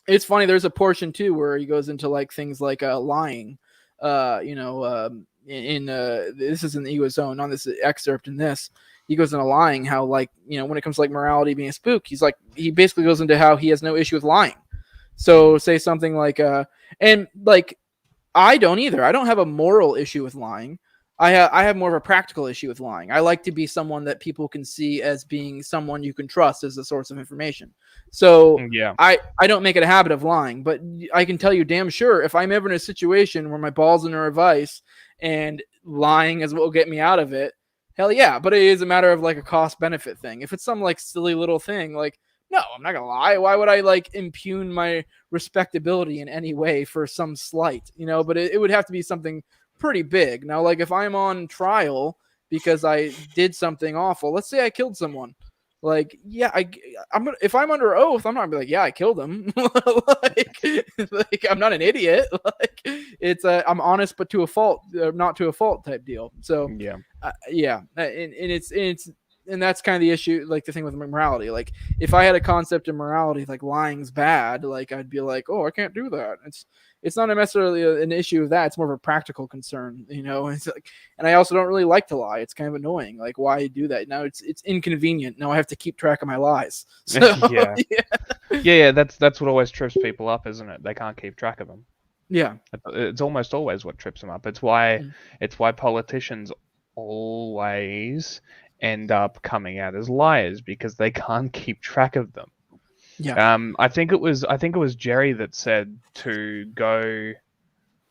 it's funny. There's a portion too where he goes into like things like lying. You know, this is in the Ego Zone, on this excerpt in this. He goes into lying, how like, you know, when it comes to like morality being a spook, he basically goes into how he has no issue with lying. So say something like, and like, I don't either. I don't have a moral issue with lying. I have more of a practical issue with lying. I like to be someone that people can see as being someone you can trust as a source of information. So I don't make it a habit of lying, but I can tell you damn sure if I'm ever in a situation where my ball's in a vice and lying is what will get me out of it, hell yeah. But it is a matter of like a cost benefit thing. If it's some like silly little thing, like, no, I'm not gonna lie. Why would I like impugn my respectability in any way for some slight, you know? But it would have to be something pretty big. Now, like if I'm on trial because I did something awful, let's say I killed someone, like, yeah, I'm gonna, if I'm under oath, I'm not gonna be like, yeah, I killed him. like I'm not an idiot. Like it's I'm honest, but to a fault, not to a fault type deal. So and it's and that's kind of the issue, like the thing with morality. Like if I had a concept of morality, like lying's bad, like I'd be like, oh, I can't do that. It's not necessarily an issue of that. It's more of a practical concern, you know. It's like, and I also don't really like to lie. It's kind of annoying. Like, why do that? Now it's inconvenient. Now I have to keep track of my lies. So, That's what always trips people up, isn't it? They can't keep track of them. Yeah, it's almost always what trips them up. It's why politicians always end up coming out as liars, because they can't keep track of them. Yeah. I think it was Jerry that said to go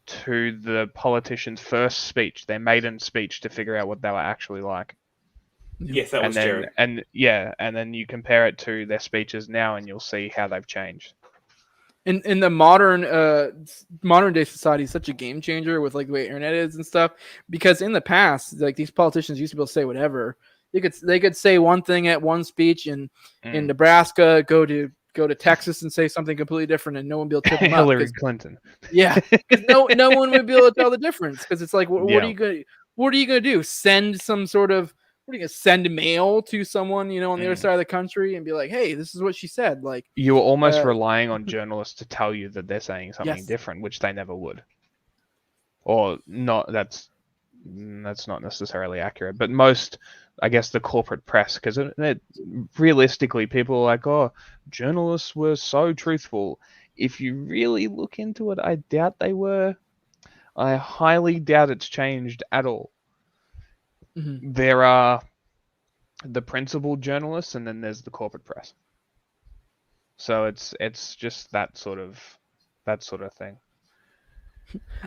to the politician's first speech, their maiden speech, to figure out what they were actually like. Yes, that was Jerry. And then you compare it to their speeches now, and you'll see how they've changed. In the modern day society is such a game changer with like the way internet is and stuff, because in the past, like these politicians used to be able to say whatever. They could say one thing at one speech in Nebraska, go to Texas and say something completely different, and no one would be able to trip them up. Hillary Clinton. Yeah, no one would be able to tell the difference, because it's like, what are you gonna do? Send some sort of, what are you gonna send mail to someone, you know, on the other side of the country and be like, hey, this is what she said. Like, you were almost relying on journalists to tell you that they're saying something different, which they never would, or not. That's not necessarily accurate, but most, I guess, the corporate press, because realistically, people are like, oh, journalists were so truthful. If you really look into it, I doubt they were. I highly doubt it's changed at all. Mm-hmm. There are the principal journalists, and then there's the corporate press. So it's just that sort of thing.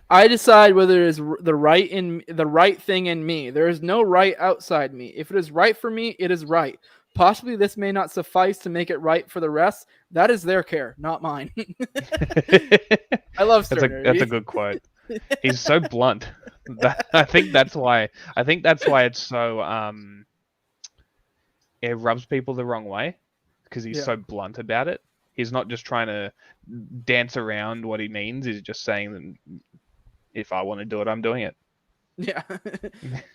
I decide whether it is the right thing in me. There is no right outside me. If it is right for me, it is right. Possibly this may not suffice to make it right for the rest. That is their care, not mine. I love Stirner. That's a good quote. He's so blunt. I think that's why it's so it rubs people the wrong way, because he's so blunt about it. He's not just trying to dance around what he means. He's just saying that if I want to do it, I'm doing it. Yeah. And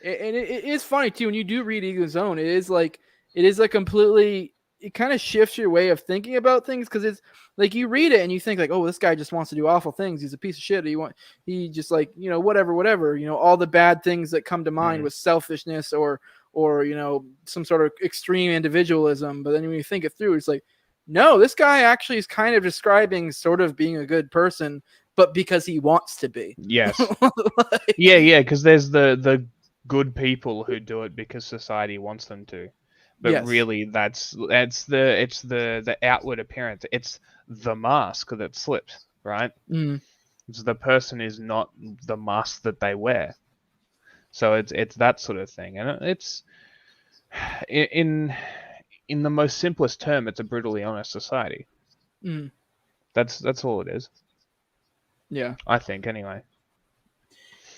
it is funny too, when you do read Ego Zone, it is a completely, it kind of shifts your way of thinking about things, because it's like you read it and you think like, oh, this guy just wants to do awful things. He's a piece of shit. He just like, you know, whatever, you know, all the bad things that come to mind with selfishness or, you know, some sort of extreme individualism. But then when you think it through, it's like, no, this guy actually is kind of describing sort of being a good person, but because he wants to be. Yes. Yeah, because there's the good people who do it because society wants them to. But really, it's the outward appearance. It's the mask that slips, right? Mm. So the person is not the mask that they wear. So it's that sort of thing, and it's in the most simplest term, it's a brutally honest society. Mm. That's all it is. Yeah, I think anyway.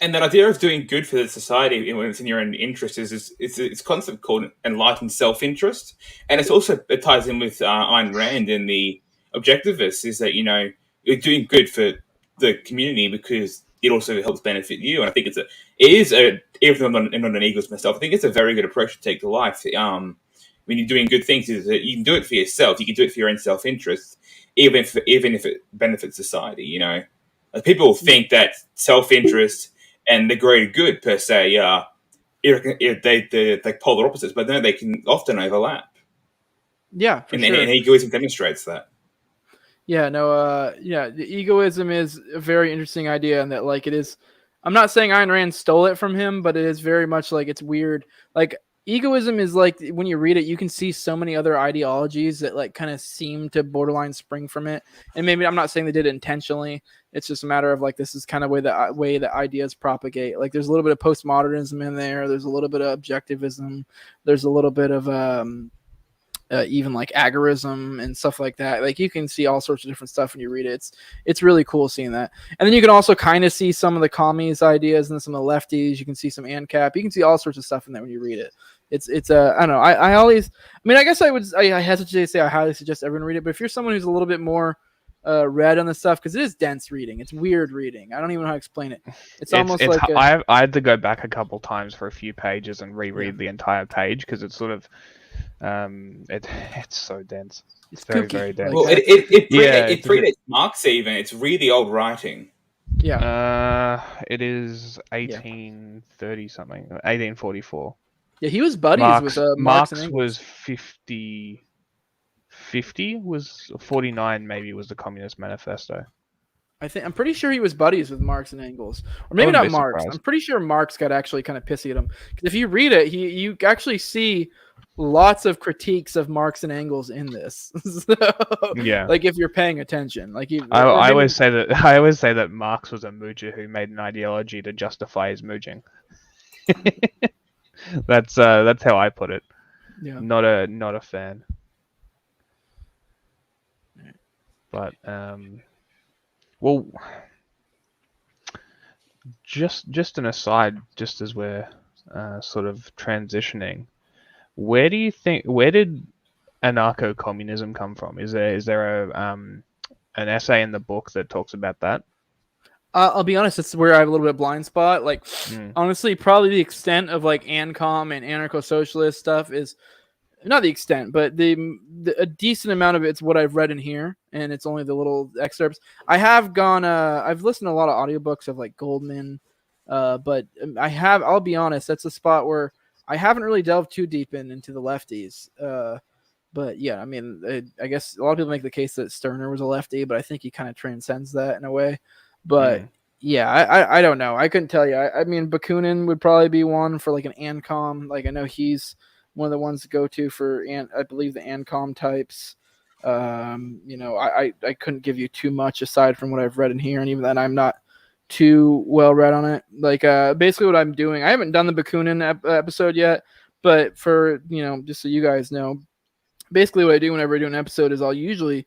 And that idea of doing good for the society when it's in your own interest is it's a concept called enlightened self-interest, and it ties in with Ayn Rand and the Objectivists. Is that you're doing good for the community because it also helps benefit you. And I think even though I'm not an egoist myself, I think it's a very good approach to take to life. When you're doing good things, is that you can do it for yourself. You can do it for your own self-interest, even if it benefits society. Like, people think that self-interest and the greater good per se, they polar opposites, but then they can often overlap. Yeah, for sure. And egoism demonstrates that. Yeah, no, the egoism is a very interesting idea, and that like it is. I'm not saying Ayn Rand stole it from him, but it is very much like it's weird. Like egoism is like when you read it, you can see so many other ideologies that like kind of seem to borderline spring from it. And maybe I'm not saying they did it intentionally. It's just a matter of like this is kind of way that ideas propagate. Like there's a little bit of postmodernism in there. There's a little bit of objectivism. There's a little bit of even like agorism and stuff like that. Like you can see all sorts of different stuff when you read it. It's really cool seeing that. And then you can also kind of see some of the commies ideas and some of the lefties. You can see some ANCAP. You can see all sorts of stuff in there when you read it. It's I don't know. I guess I hesitate to say I highly suggest everyone read it, but if you're someone who's a little bit more read on this stuff, because it is dense reading. It's weird reading. I don't even know how to explain it. I had to go back a couple times for a few pages and reread the entire page because it's sort of it's so dense. It's very, very dense. Well, it predates Marx even. It's really old writing. Yeah. It is 1830 something, 1844. Yeah, he was buddies with Marx and Engels. Was 50 was 49 maybe was the Communist Manifesto. I'm pretty sure he was buddies with Marx and Engels, or maybe not Marx. I'm pretty sure Marx got actually kind of pissy at him because if you read it, you actually see lots of critiques of Marx and Engels in this. So, like if you're paying attention, like I always say that Marx was a moocher who made an ideology to justify his mooching. That's how I put it. Yeah. Not a fan. But well, just an aside, just as we're sort of transitioning, where did anarcho-communism come from? Is there an essay in the book that talks about that? I'll be honest, it's where I have a little bit of blind spot. Like, honestly, probably the extent of like ANCOM and anarcho-socialist stuff is not the extent, but a decent amount of it's what I've read in here, and it's only the little excerpts. I have gone. I've listened to a lot of audiobooks of like Goldman, but I'll be honest, that's a spot where I haven't really delved too deep into the lefties. But yeah, I mean, I guess a lot of people make the case that Stirner was a lefty, but I think he kind of transcends that in a way. But yeah, I don't know. I couldn't tell you. I mean, Bakunin would probably be one for like an ANCOM. Like I know he's one of the ones to go to for, I believe, the ANCOM types. I couldn't give you too much aside from what I've read in here, and even then I'm not too well read on it. Like basically what I'm doing, I haven't done the Bakunin episode yet, but for just so you guys know, basically what I do whenever I do an episode is I'll usually,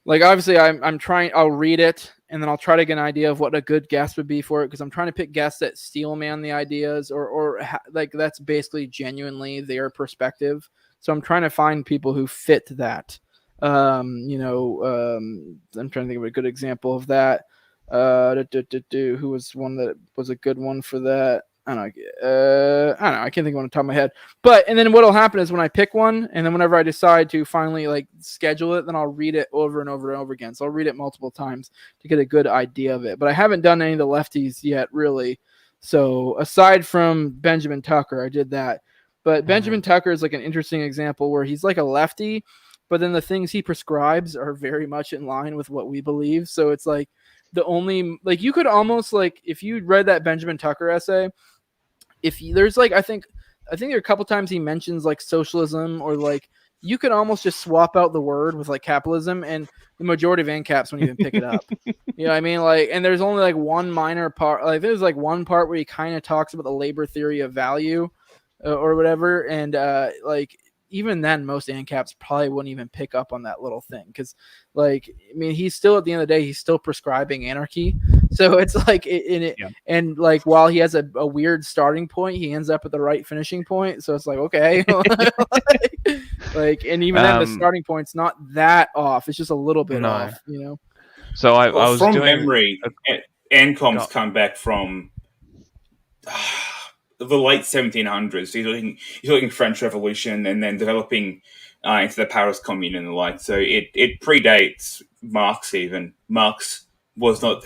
like, obviously I'll read it and then I'll try to get an idea of what a good guest would be for it, because I'm trying to pick guests that steel man the ideas or like that's basically genuinely their perspective. So I'm trying to find people who fit that. I'm trying to think of a good example of that. Who was one that was a good one for that? I don't know. I can't think of one on the top of my head. But and then what'll happen is when I pick one, and then whenever I decide to finally like schedule it, then I'll read it over and over and over again. So I'll read it multiple times to get a good idea of it. But I haven't done any of the lefties yet, really. So aside from Benjamin Tucker, I did that. But Benjamin Tucker is like an interesting example where he's like a lefty, but then the things he prescribes are very much in line with what we believe. So it's like the only, like, you could almost, like, if you read that Benjamin Tucker essay, there's like, I think there are a couple times he mentions like socialism, or like you could almost just swap out the word with like capitalism, and the majority of ANCAPs won't even pick it up. You know what I mean? Like, and there's only like one minor part, like there's like one part where he kind of talks about the labor theory of value or whatever. And like, even then, most ANCAPs probably wouldn't even pick up on that little thing. Cause like, I mean, he's still, at the end of the day, he's still prescribing anarchy. So it's like in it, Yeah. and like while he has a weird starting point, he ends up at the right finishing point. So it's like, okay, like, and even then the starting point's not that off. It's just a little bit off, you know. So I was from doing memory, Ancom's come back from the late 1700s. He's looking French Revolution and then developing into the Paris Commune and the like. So it predates Marx even. Marx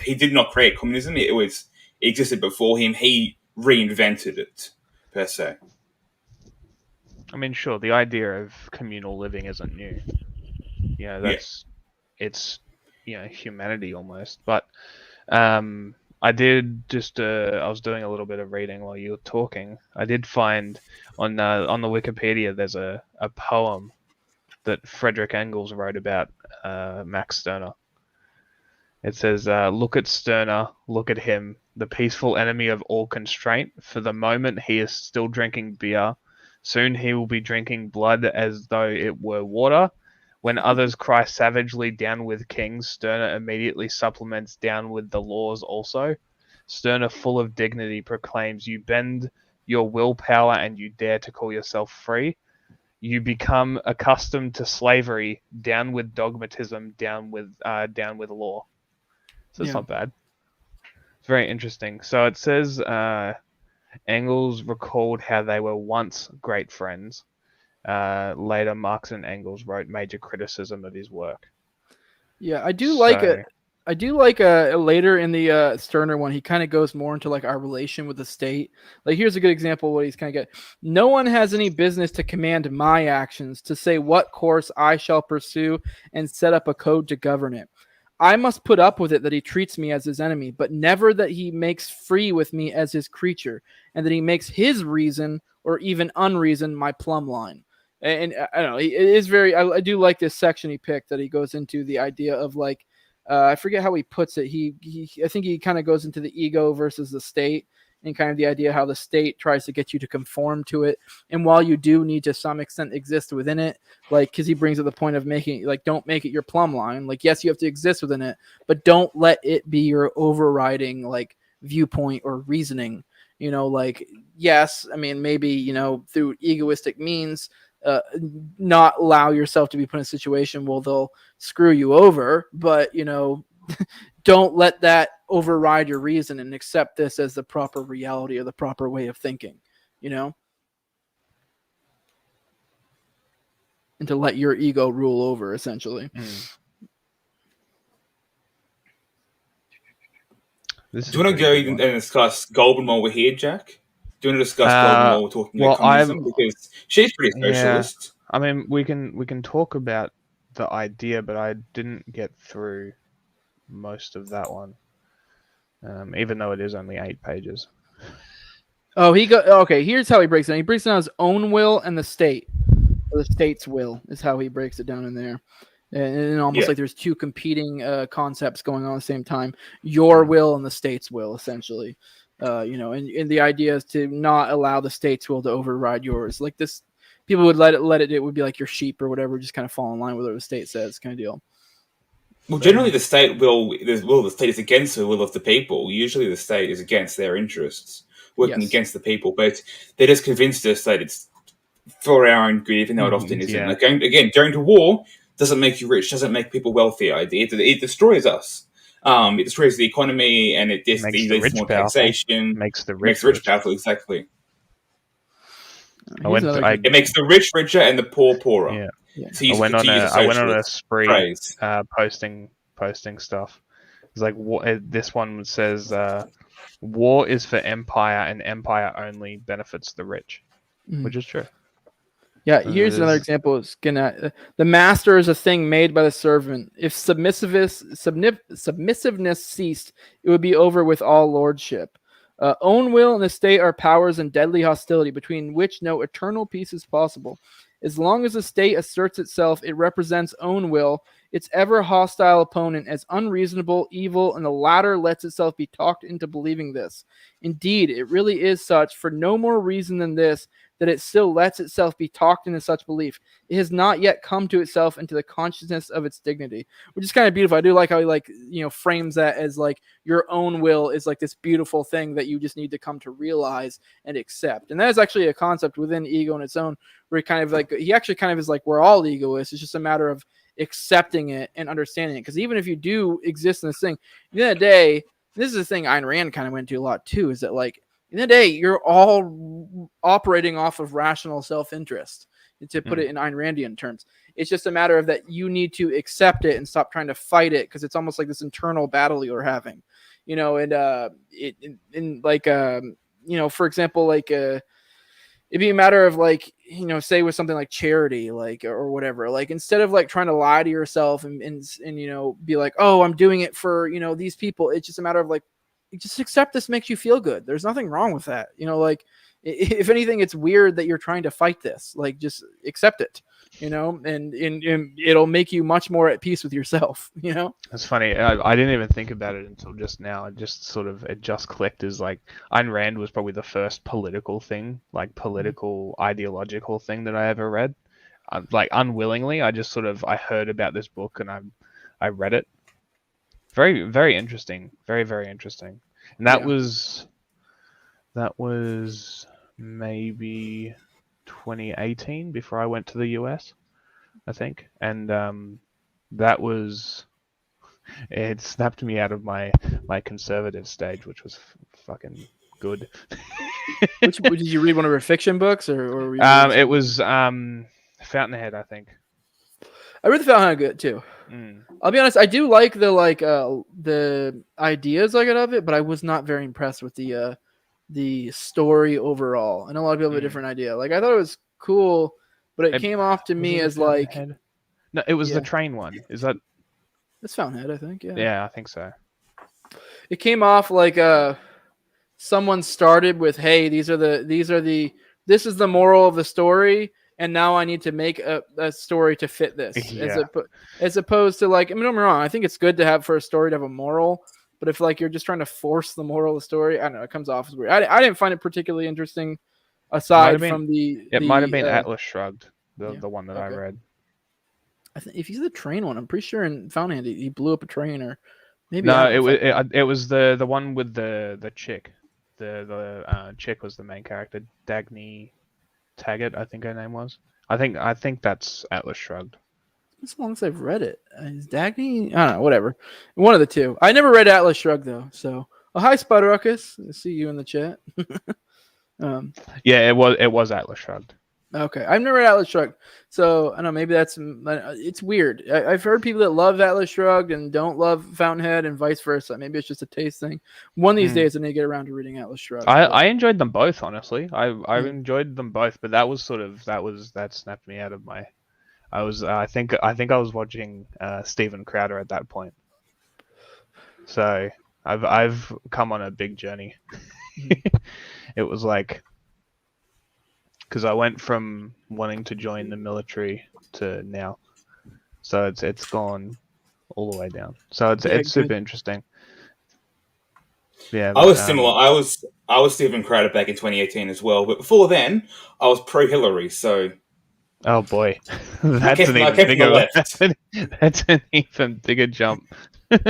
he did not create communism. It existed before him. He reinvented it, per se. I mean, sure, the idea of communal living isn't new. It's humanity almost. But I did just I was doing a little bit of reading while you were talking. I did find on the Wikipedia there's a poem that Friedrich Engels wrote about Max Stirner. It says, "Look at Stirner, look at him, the peaceful enemy of all constraint. For the moment he is still drinking beer. Soon he will be drinking blood as though it were water. When others cry savagely, down with kings, Stirner immediately supplements, down with the laws also. Stirner, full of dignity, proclaims, you bend your willpower and you dare to call yourself free. You become accustomed to slavery, down with dogmatism, down with law." So it's not bad. It's very interesting. So it says Engels recalled how they were once great friends. Later, Marx and Engels wrote major criticism of his work. Yeah, I do like later in the Stirner one, he kind of goes more into like our relation with the state. Like, here's a good example of what he's kind of get. No one has any business to command my actions, to say what course I shall pursue and set up a code to govern it. I must put up with it that he treats me as his enemy, but never that he makes free with me as his creature, and that he makes his reason or even unreason my plumb line. And I don't know, it is very, I do like this section he picked that he goes into the idea of like, I forget how he puts it. I think he kind of goes into the ego versus the state, and kind of the idea how the state tries to get you to conform to it. And while you do need to some extent exist within it, like, because he brings up the point of making, like, don't make it your plumb line. Like, yes, you have to exist within it, but don't let it be your overriding, like, viewpoint or reasoning. You know, like, yes, I mean, maybe, you know, through egoistic means, not allow yourself to be put in a situation where they'll screw you over, but, you know, don't let that override your reason and accept this as the proper reality or the proper way of thinking, you know, and to let your ego rule over, essentially. Do you want to go and discuss Goldman while we're here, Jack? Do you want to discuss Goldman while we're talking about communism? Because she's pretty socialist. Yeah. I mean, we can talk about the idea, but I didn't get through most of that one, even though it is only 8 pages. Oh, okay. Here's how he breaks it down. He breaks down his own will and the state, or the state's will, is how he breaks it down in there. And almost like there's two competing concepts going on at the same time: your will and the state's will, essentially. You know, and the idea is to not allow the state's will to override yours. Like this, people would let it. It would be like your sheep or whatever, just kind of fall in line with what the state says, kind of deal. Well, generally, the state the state is against the will of the people. Usually, the state is against their interests, working against the people. But they just convinced us that it's for our own good, even though it often isn't. Like, going to war doesn't make you rich, doesn't make people wealthy. It destroys us. It destroys the economy, and it leads to more taxation. Makes the rich powerful. Exactly. It makes the rich richer and the poor poorer. Yeah. So I went on a spree posting stuff. It's like this one says, "War is for empire, and empire only benefits the rich," which is true. Yeah, here's another example. It's the master is a thing made by the servant. If submissiveness ceased, it would be over with all lordship. Own will and the state are powers in deadly hostility, between which no eternal peace is possible. As long as the state asserts itself, it represents own will. its ever hostile opponent as unreasonable, evil, and the latter lets itself be talked into believing this. Indeed, it really is such, for no more reason than this, that it still lets itself be talked into such belief. It has not yet come to itself and to the consciousness of its dignity, which is kind of beautiful. I do like how he, like, you know, frames that as like your own will is like this beautiful thing that you just need to come to realize and accept. And that is actually a concept within ego in its own, where he actually kind of is like, we're all egoists. It's just a matter of accepting it and understanding it. Because even if you do exist in this thing, at the end of the day, this is the thing Ayn Rand kind of went to a lot too, is that like, in the day, you're all operating off of rational self-interest, to put it in Ayn Randian terms. It's just a matter of that you need to accept it and stop trying to fight it, because it's almost like this internal battle you're having, you know. And you know, for example, like it'd be a matter of like, you know, say with something like charity, like, or whatever, like instead of like trying to lie to yourself and you know, be like, oh, I'm doing it for, you know, these people. It's just a matter of like, just accept this makes you feel good. There's nothing wrong with that. You know, like if anything, it's weird that you're trying to fight this. Like, just accept it, you know, and it'll make you much more at peace with yourself, you know? That's funny. I didn't even think about it until just now. It just clicked as like Ayn Rand was probably the first political thing, like political ideological thing that I ever read. Like unwillingly, I heard about this book and I read it. Very, very interesting. Very, very interesting. And that was maybe 2018 before I went to the US, I think. And it snapped me out of my conservative stage, which was fucking good. Did you read one of her fiction books, or it was Fountainhead, I think. I read the Fountainhead good too. I'll be honest, I do like the ideas I got of it, but I was not very impressed with the story overall. I know a lot of people have a different idea. Like, I thought it was cool, but it came off to me as like, no, it was the train one. Is that? It's Fountainhead, I think. Yeah. Yeah, I think so. It came off like someone started with, hey, this is the moral of the story, and now I need to make a story to fit this. Yeah. As opposed to like, I mean, don't get me wrong, I think it's good to have for a story to have a moral, but if like you're just trying to force the moral of the story, I don't know, it comes off as weird. I didn't find it particularly interesting, aside from it might have been Atlas Shrugged, the one that I read. I think if you see the train one, I'm pretty sure in Fountainhead he blew up a train, or maybe no, it was the one with the chick. The chick was the main character, Dagny Taggart, I think her name was. I think that's Atlas Shrugged. As long as I've read it, is Dagny? I don't know, whatever. One of the two. I never read Atlas Shrugged though. So, hi Spider-Ruckus. I see you in the chat. Yeah, it was Atlas Shrugged. Okay, I've never read Atlas Shrugged, so I don't know. Maybe it's weird. I've heard people that love Atlas Shrugged and don't love Fountainhead, and vice versa. Maybe it's just a taste thing. One of these days, I need to get around to reading Atlas Shrugged. I enjoyed them both, honestly. I enjoyed them both, but that snapped me out of my. I think I was watching Steven Crowder at that point. So I've come on a big journey. It was like, because I went from wanting to join the military to now, so it's gone all the way down. So it's super interesting. Yeah, I was similar. I was Steven Crowder back in 2018 as well, but before then, I was pro-Hillary. So, oh boy, that's an even bigger jump.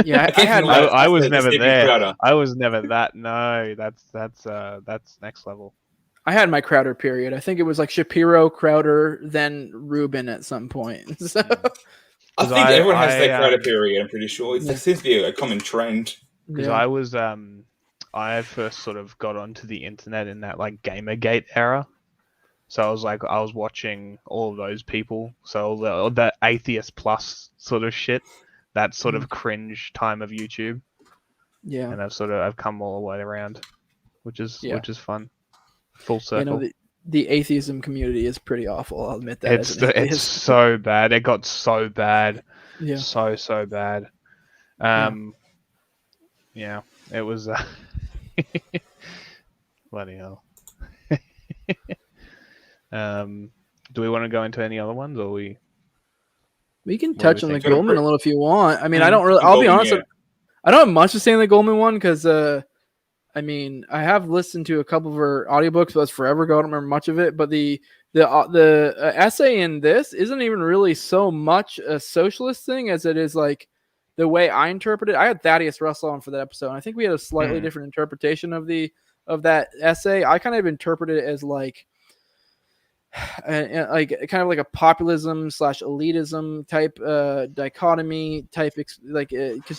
Yeah, I was never there. Crowder. I was never that. No, that's next level. I had my Crowder period. I think it was like Shapiro, Crowder, then Rubin at some point. So. I think everyone has their Crowder period. I'm pretty sure it seems to be a common trend. Because I first sort of got onto the internet in that like Gamergate era. So I was watching all of those people. So all the Atheist Plus sort of shit, that sort of cringe time of YouTube. Yeah. And I've come all the way around, which is fun. Full circle. You know, the atheism community is pretty awful. I'll admit that. It's so bad. It got so bad. Yeah. So bad. Yeah, it was. Bloody hell. Do we want to go into any other ones, or we? We can What do touch we on the think? Goldman a little if you want. I mean, I don't really. I'll be Goldman, honest. yeah. I don't have much to say in the Goldman one because, I mean, I have listened to a couple of her audiobooks, but that's forever ago. I don't remember much of it. But the essay in this isn't even really so much a socialist thing as it is like the way I interpret it. I had Thaddeus Russell on for that episode, and I think we had a slightly different interpretation of that essay. I kind of interpreted it as like kind of like a populism / elitism type dichotomy type because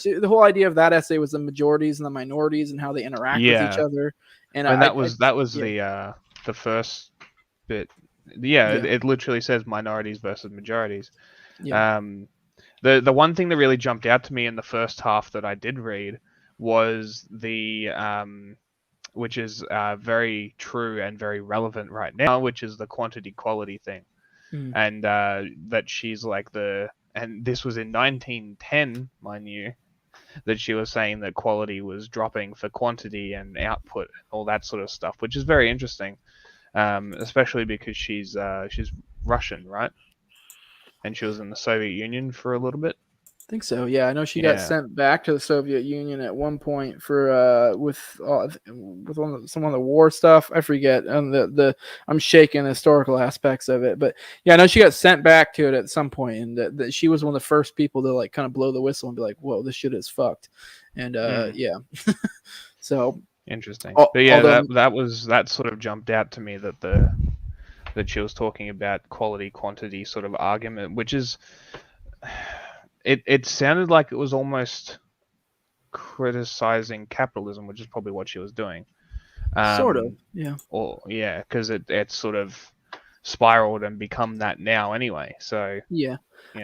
the whole idea of that essay was the majorities and the minorities and how they interact with each other. And that was the first bit. It literally says minorities versus majorities. The one thing that really jumped out to me in the first half that I did read was the which is very true and very relevant right now, which is the quantity quality thing. And that she's like and this was in 1910, mind you, that she was saying that quality was dropping for quantity and output, all that sort of stuff, which is very interesting, especially because she's Russian, right? And she was in the Soviet Union for a little bit. I think so. Yeah, I know she got sent back to the Soviet Union at one point for with some of the war stuff. I forget. I'm shaking the historical aspects of it, but yeah, I know she got sent back to it at some point, and that she was one of the first people to like kind of blow the whistle and be like, "Whoa, this shit is fucked." And yeah, so interesting. But yeah, that sort of jumped out to me that she was talking about quality quantity sort of argument, which is. It sounded like it was almost criticizing capitalism, which is probably what she was doing. Sort of, yeah. Because it sort of spiraled and become that now anyway. So yeah.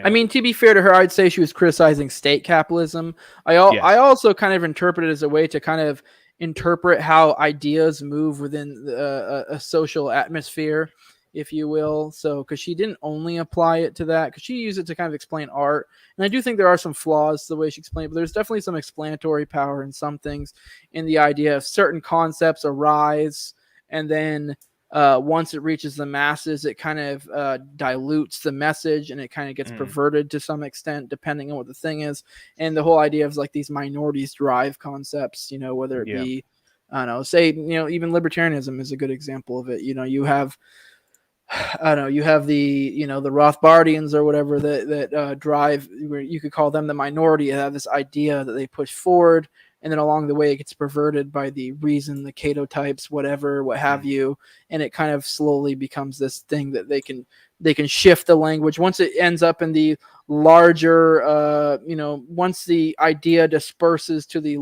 I mean, to be fair to her, I'd say she was criticizing state capitalism. I also kind of interpret it as a way to kind of interpret how ideas move within a social atmosphere, if you will. So, because she didn't only apply it to that, because she used it to kind of explain art. And I do think there are some flaws to the way she explained it, but there's definitely some explanatory power in some things, in the idea of certain concepts arise, and then once it reaches the masses, it kind of dilutes the message, and it kind of gets perverted to some extent, depending on what the thing is. And the whole idea of like these minorities drive concepts, whether it be, I don't know, say, even libertarianism is a good example of it. You have you have the Rothbardians or whatever that drive, where you could call them the minority, and have this idea that they push forward, and then along the way it gets perverted by the Reason, the Cato types, whatever, what have you, and it kind of slowly becomes this thing that they can shift the language once it ends up in the larger, once the idea disperses to the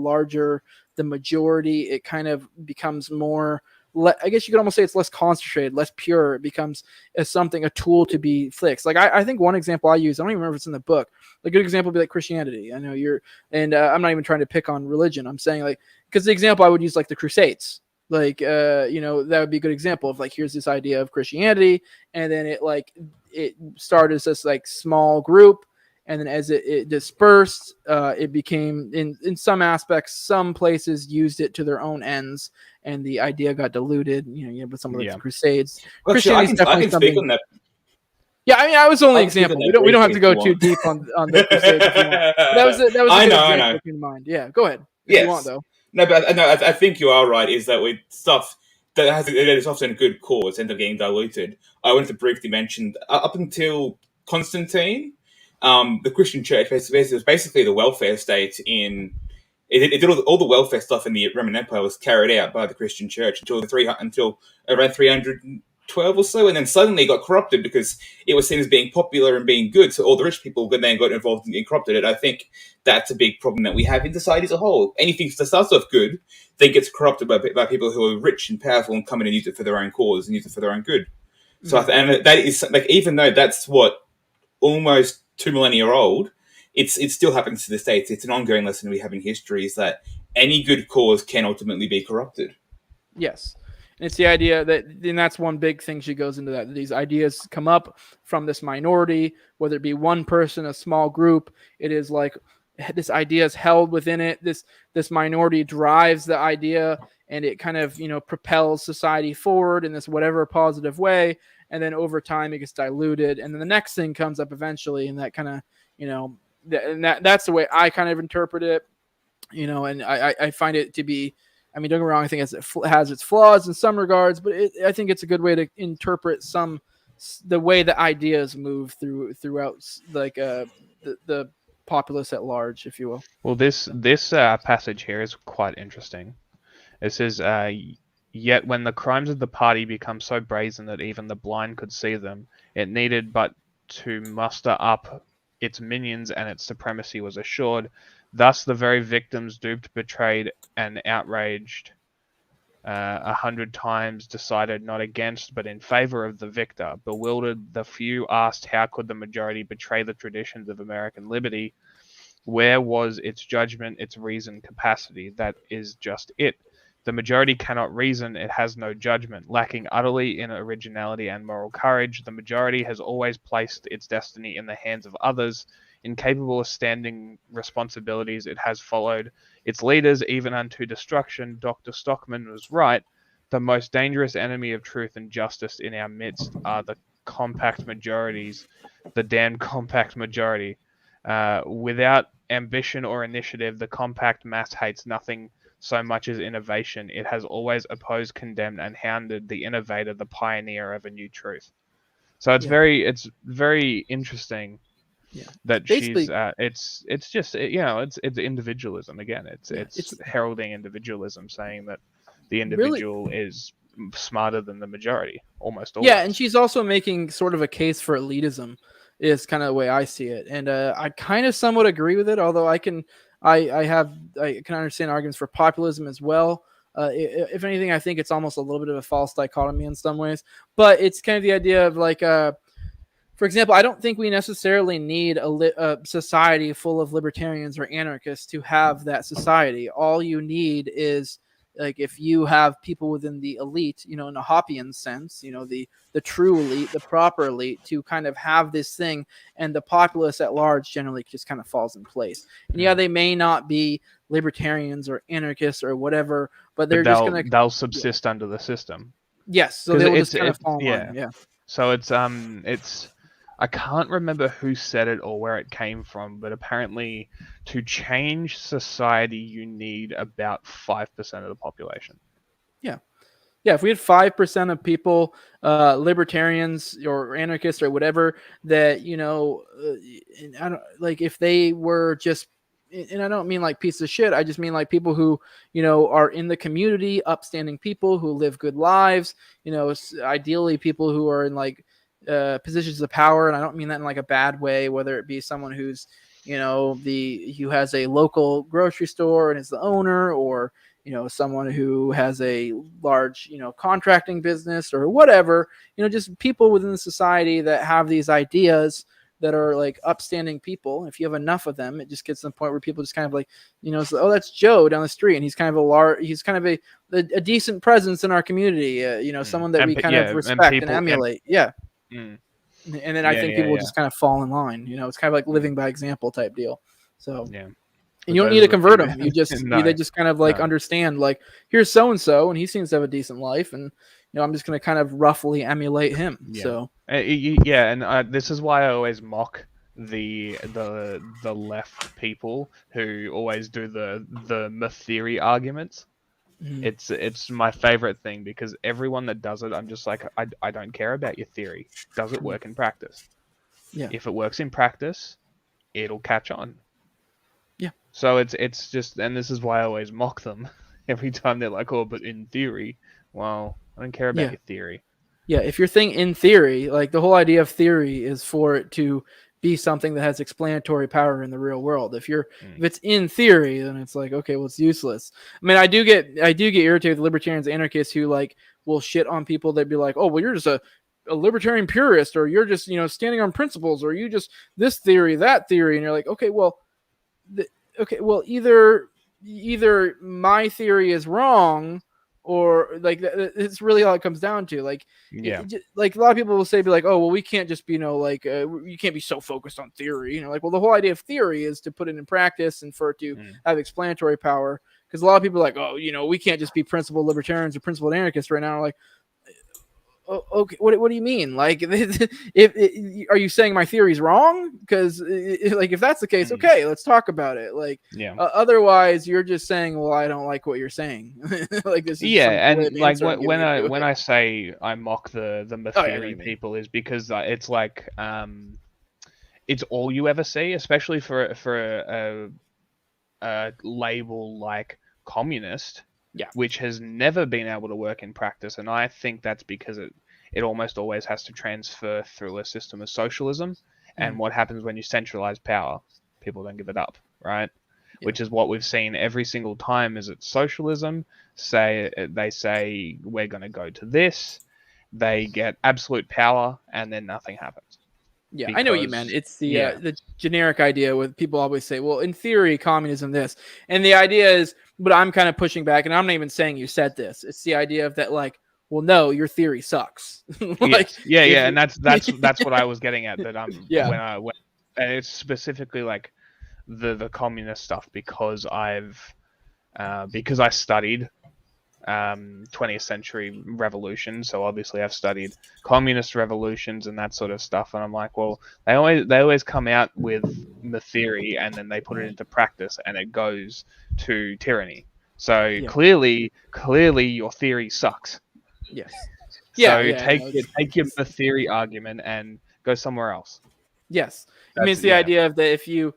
majority, it kind of becomes more. I guess you could almost say it's less concentrated, less pure. It becomes a tool to be fixed. Like I think one example I use, I don't even remember if it's in the book. A good example would be like Christianity. I know I'm not even trying to pick on religion. I'm saying because the example I would use like the Crusades. That would be a good example of like, here's this idea of Christianity, and then it started as this like small group. And then as it dispersed, it became, in some aspects, some places used it to their own ends, and the idea got diluted. But some of the Crusades, Christianity is definitely something. On that. Yeah, I mean, I was only an example. We don't have to go too deep on the Crusades. If you want. That was a good example in mind. Yeah, go ahead. If you want, though. No, but I think you are right. Is that with stuff that is often a good cause ends up getting diluted. I wanted to briefly mention up until Constantine. The Christian Church was basically the welfare state it did all the welfare stuff in the Roman Empire was carried out by the Christian Church until around 312 or so, and then suddenly it got corrupted because it was seen as being popular and being good, so all the rich people then got involved and corrupted it. I think that's a big problem that we have in society as a whole. Anything that starts off good then gets corrupted by people who are rich and powerful and come in and use it for their own cause and use it for their own good. So and that is like, even though that's what almost 2 millennia old, it still happens to this day. It's an ongoing lesson we have in history, is that any good cause can ultimately be corrupted. Yes. And it's the idea and that's one big thing she goes into, that these ideas come up from this minority, whether it be one person, a small group. It is like this idea is held within it. This minority drives the idea, and it kind of, propels society forward in this whatever positive way. and then over time it gets diluted, and then the next thing comes up eventually, and that kind of, that's the way I kind of interpret it, and I find it to be, I mean, don't get me wrong, I think it has its flaws in some regards, but I think it's a good way to interpret the way the ideas move throughout like the populace at large, if you will. Well, this passage here is quite interesting. It says, yet when the crimes of the party become so brazen that even the blind could see them, it needed but to muster up its minions and its supremacy was assured. Thus the very victims, duped, betrayed, and outraged 100 times, decided not against but in favor of the victor. Bewildered, the few asked how could the majority betray the traditions of American liberty? Where was its judgment, its reason, capacity? That is just it. The majority cannot reason, it has no judgment. Lacking utterly in originality and moral courage, the majority has always placed its destiny in the hands of others. Incapable of standing responsibilities, it has followed its leaders even unto destruction. Dr. Stockman was right. The most dangerous enemy of truth and justice in our midst are the compact majorities, the damned compact majority. Without ambition or initiative, the compact mass hates nothing so much as innovation. It has always opposed, condemned, and hounded the innovator, the pioneer of a new truth. So it's very interesting. Yeah. That basically, she's it's just it's individualism again. It's heralding individualism, saying that the individual is smarter than the majority almost always. Yeah, and she's also making sort of a case for elitism, is kind of the way I see it, and I kind of somewhat agree with it. Although I can understand arguments for populism as well. If anything, I think it's almost a little bit of a false dichotomy in some ways. But it's kind of the idea of like for example, I don't think we necessarily need a society full of libertarians or anarchists to have that society. All you need is, like, if you have people within the elite, in a Hoppian sense, the true elite, the proper elite, to kind of have this thing, and the populace at large generally just kind of falls in place. And yeah, they may not be libertarians or anarchists or whatever, but they'll subsist under the system. Yes, so they'll just kind of fall in line. Yeah. So it's I can't remember who said it or where it came from, but apparently to change society, you need about 5% of the population. Yeah. Yeah, if we had 5% of people, libertarians or anarchists or whatever, that, I don't, like, if they were just, and I don't mean like pieces of shit, I just mean like people who, are in the community, upstanding people who live good lives, ideally people who are in like, positions of power, and I don't mean that in like a bad way, whether it be someone who's who has a local grocery store and is the owner, or someone who has a large contracting business or whatever, just people within the society that have these ideas that are like upstanding people. If you have enough of them, it just gets to the point where people just kind of like, oh, that's Joe down the street, and he's kind of a decent presence in our community, someone that we kind of respect and emulate. And then I think people will just kind of fall in line. It's kind of like living by example type deal. So and you don't need to convert them. You just they just kind of like understand, like, here's so and so, and he seems to have a decent life, and I'm just going to kind of roughly emulate him. So and this is why I always mock the left people who always do the theory arguments. It's my favorite thing, because everyone that does it, I'm just like, I don't care about your theory. Does it work in practice? Yeah. If it works in practice, it'll catch on. Yeah. So it's just, and this is why I always mock them every time they're like, oh, but in theory, well, I don't care about your theory. Yeah. If your thing in theory, like the whole idea of theory is for it to be something that has explanatory power in the real world. If it's in theory, then it's like, okay, well, it's useless. I mean, I do get irritated with libertarians, anarchists who like will shit on people. They'd be like, oh, well, you're just a libertarian purist, or you're just, standing on principles, or you just this theory, that theory. And you're like, okay, well, either my theory is wrong, or like it's really all it comes down to. Like, like a lot of people will say, be like, oh, well, we can't just be, you can't be so focused on theory. Like, well, the whole idea of theory is to put it in practice and for it to have explanatory power. Because a lot of people are like, oh, we can't just be principled libertarians or principled anarchists right now. Like, Okay, what do you mean? Like, if are you saying my theory's wrong? Because like, if that's the case, okay, let's talk about it. Like, otherwise, you're just saying, well, I don't like what you're saying. Like, this is and like when I say I mock the theory people is because it's like it's all you ever see, especially for a label like communist. Yeah. Which has never been able to work in practice, and I think that's because it almost always has to transfer through a system of socialism. And what happens when you centralize power? People don't give it up, right? Yeah. Which is what we've seen every single time. Is it socialism? They say we're going to go to this. They get absolute power, and then nothing happens. Yeah, I know what you meant. It's the generic idea with people always say, well, in theory, communism this. And the idea is, but I'm kind of pushing back, and I'm not even saying you said this. It's the idea of that, like, well, no, your theory sucks. Like, and that's what I was getting at. That when and it's specifically like the communist stuff because I studied 20th century revolution, so obviously I've studied communist revolutions and that sort of stuff, and I'm like, well, they always come out with the theory and then they put it into practice and it goes to tyranny. So clearly your theory sucks. Yes. Take your the theory argument and go somewhere else. Yes. I mean, it's the idea of that if you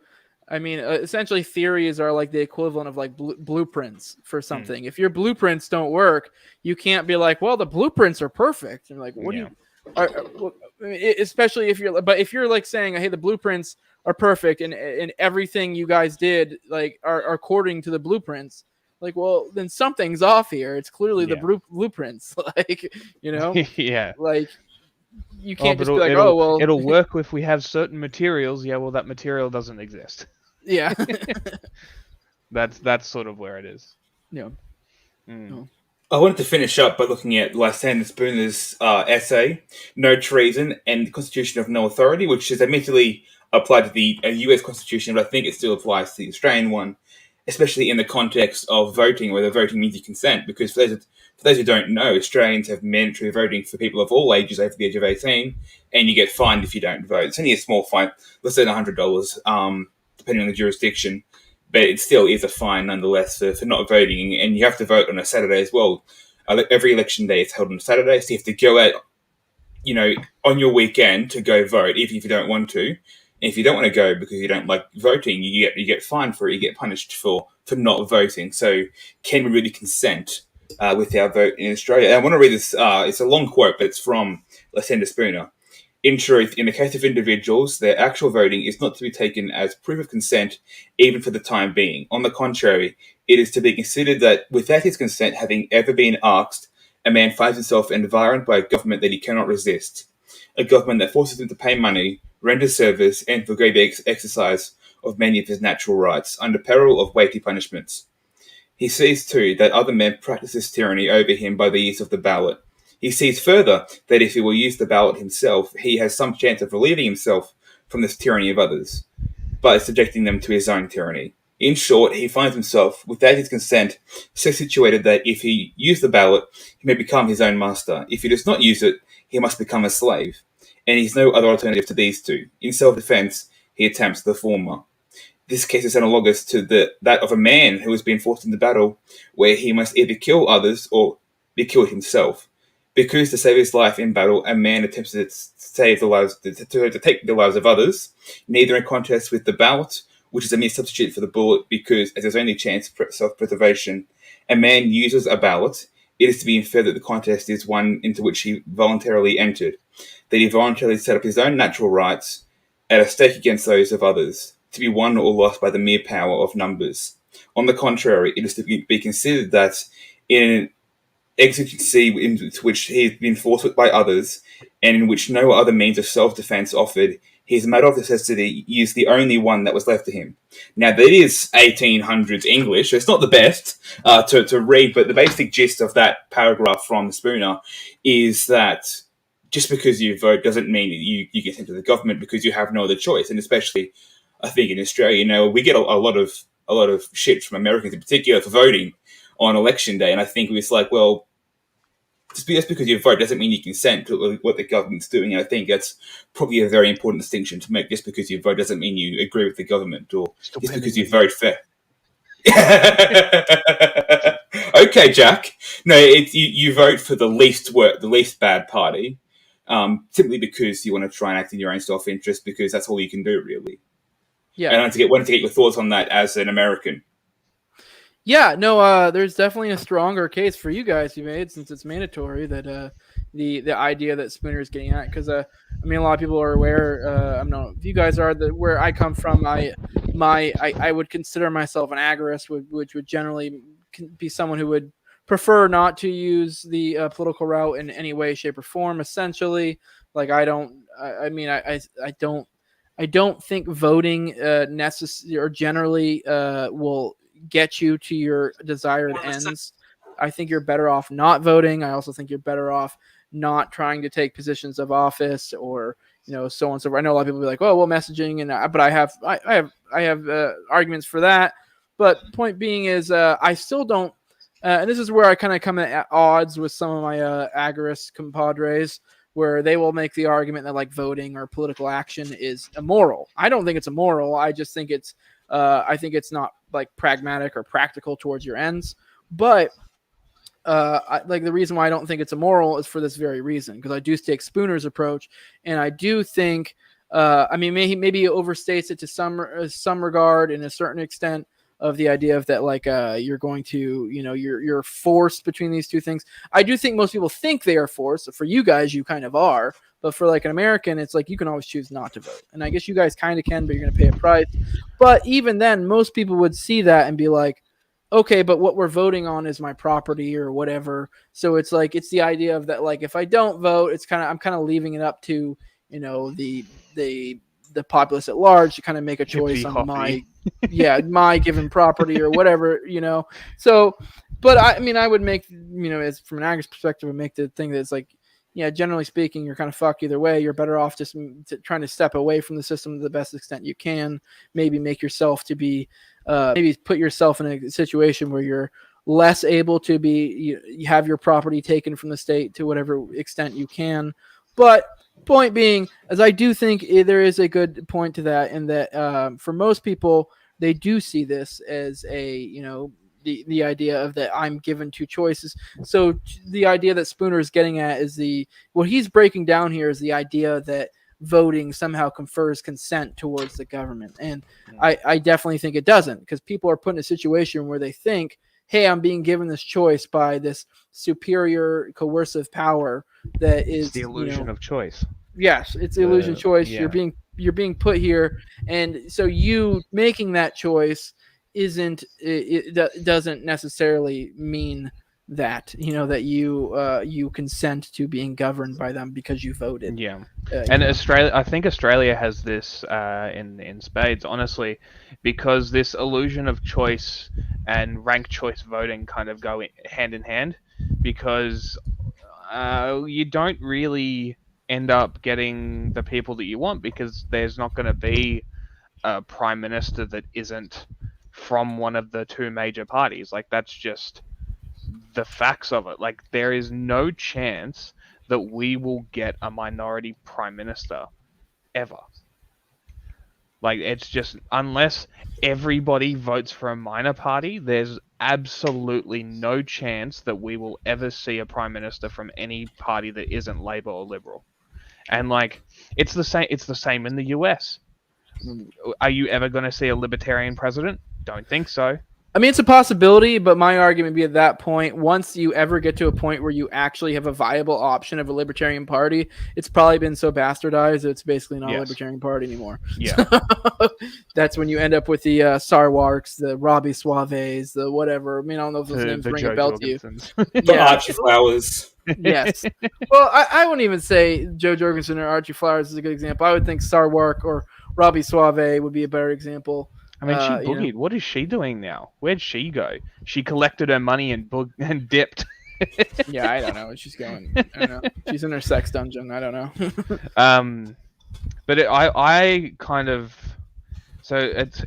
essentially theories are like the equivalent of like blueprints for something. If your blueprints don't work, you can't be like, well, the blueprints are perfect. And like, what do you, especially if you're like saying, hey, the blueprints are perfect and everything you guys did like are according to the blueprints. Like, well, then something's off here. It's clearly the blueprints. Like, like, you can't just be like, it'll work if we have certain materials. Yeah, well, that material doesn't exist. Yeah. That's sort of where it is. Yeah. I wanted to finish up by looking at Lysander Spooner's essay, No Treason and the Constitution of No Authority, which is admittedly applied to the US Constitution, but I think it still applies to the Australian one, especially in the context of voting, where the voting means you consent, because for those who don't know, Australians have mandatory voting for people of all ages over the age of 18, and you get fined if you don't vote. It's only a small fine, let's say $100, depending on the jurisdiction, but it still is a fine nonetheless for not voting, and you have to vote on a Saturday as well. Every election day is held on a Saturday, so you have to go out, on your weekend to go vote, even if you don't want to. And if you don't want to go because you don't like voting, you get fined for it. You get punished for not voting. So can we really consent with our vote in Australia? And I want to read this. It's a long quote, but it's from Lysander Spooner. In truth, in the case of individuals, their actual voting is not to be taken as proof of consent, even for the time being. On the contrary, it is to be considered that without his consent having ever been asked, a man finds himself environed by a government that he cannot resist, a government that forces him to pay money, render service, and forgo the exercise of many of his natural rights, under peril of weighty punishments. He sees, too, that other men practice this tyranny over him by the use of the ballot. He sees further that if he will use the ballot himself, he has some chance of relieving himself from this tyranny of others, by subjecting them to his own tyranny. In short, he finds himself, without his consent, so situated that if he use the ballot, he may become his own master. If he does not use it, he must become a slave. And he has no other alternative to these two. In self-defense, he attempts the former. This case is analogous to that of a man who has been forced into battle, where he must either kill others or be killed himself. Because to save his life in battle, a man attempts to take the lives of others, neither in contest with the ballot, which is a mere substitute for the bullet, because as his only chance for self-preservation, a man uses a ballot. It is to be inferred that the contest is one into which he voluntarily entered, that he voluntarily set up his own natural rights at a stake against those of others, to be won or lost by the mere power of numbers. On the contrary, it is to be considered that in an exigency into which he has been forced by others, and in which no other means of self-defense offered, he is a matter of necessity used the only one that was left to him. Now, that is 1800s English. It's not the best to read, but the basic gist of that paragraph from Spooner is that just because you vote doesn't mean that you get sent to the government, because you have no other choice. And especially, I think in Australia, we get a lot of shit from Americans in particular for voting on election day. And I think it's like, well, just because you vote doesn't mean you consent to what the government's doing. And I think that's probably a very important distinction to make. Just because you vote doesn't mean you agree with the government, or Still just because pending you vote for. Okay, Jack. No, you vote for the least bad party, simply because you want to try and act in your own self-interest, because that's all you can do, really. Yeah. And I wanted to get your thoughts on that as an American. Yeah, no, there's definitely a stronger case for you guys you made, since it's mandatory, that the idea that Spooner is getting at, because I mean, a lot of people are aware. I don't know if you guys are. Where I come from, I would consider myself an agorist, which would generally be someone who would prefer not to use the political route in any way, shape, or form. Essentially, like I don't think voting necessarily or generally will get you to your desired ends. I think you're better off not voting. I also think you're better off not trying to take positions of office, or so on and so forth. I know a lot of people will be like, "Oh, well, messaging," but I have arguments for that. But point being is, I still don't. And this is where I kind of come at odds with some of my agorist compadres, where they will make the argument that like voting or political action is immoral. I don't think it's immoral. I just think it's not like pragmatic or practical towards your ends. But the reason why I don't think it's immoral is for this very reason, because I do take Spooner's approach, and I do think maybe he overstates it to some regard in a certain extent, of the idea of that, like you're going to, you're forced between these two things. I do think most people think they are forced. For you guys, you kind of are, but for like an American, it's like you can always choose not to vote. And I guess you guys kind of can, but you're going to pay a price. But even then, most people would see that and be like, okay, but what we're voting on is my property or whatever. So it's like, it's the idea of that, like, if I don't vote, I'm kind of leaving it up to, the populace at large to kind of make a choice on my given property or whatever, So, but I would make, as from an agorist perspective, I would make the thing that it's like, generally speaking, you're kind of fucked either way. You're better off just trying to step away from the system to the best extent you can. Maybe make yourself to be, maybe put yourself in a situation where you're less able to be, you have your property taken from the state to whatever extent you can. But point being, as I do think there is a good point to that, in that for most people, they do see this as a, the idea of that I'm given two choices. So the idea that Spooner is getting at is what he's breaking down here is the idea that voting somehow confers consent towards the government. And I definitely think it doesn't, because people are put in a situation where they think, hey, I'm being given this choice by this superior coercive power that is the illusion of choice. Yes, it's the illusion of choice. Yeah. You're being put here, and so you making that choice doesn't necessarily mean that that you consent to being governed by them because you voted. Yeah, and Australia, I think Australia has this in spades, honestly, because this illusion of choice and ranked choice voting kind of go hand in hand, because you don't really end up getting the people that you want, because there's not going to be a prime minister that isn't from one of the two major parties. Like, that's just the facts of it. Like, there is no chance that we will get a minority prime minister ever. Like, it's just, unless everybody votes for a minor party, there's absolutely no chance that we will ever see a prime minister from any party that isn't Labour or Liberal. And like, it's the same in the US. Are you ever going to see a libertarian president? Don't think so. I mean, it's a possibility, but my argument would be at that point, once you ever get to a point where you actually have a viable option of a libertarian party, it's probably been so bastardized that it's basically not a libertarian party anymore. Yeah. That's when you end up with the Sarwarks, the Robbie Suaves, the whatever. I mean, I don't know if those names ring a bell to you. The Archie Flowers. Yes. Well, I wouldn't even say Joe Jorgensen or Archie Flowers is a good example. I would think Sarwark or Robbie Suave would be a better example. I mean, she boogied. What is she doing now? Where'd she go? She collected her money and dipped. Yeah, I don't know where she's going. I don't know. She's in her sex dungeon. I don't know. But I kind of... So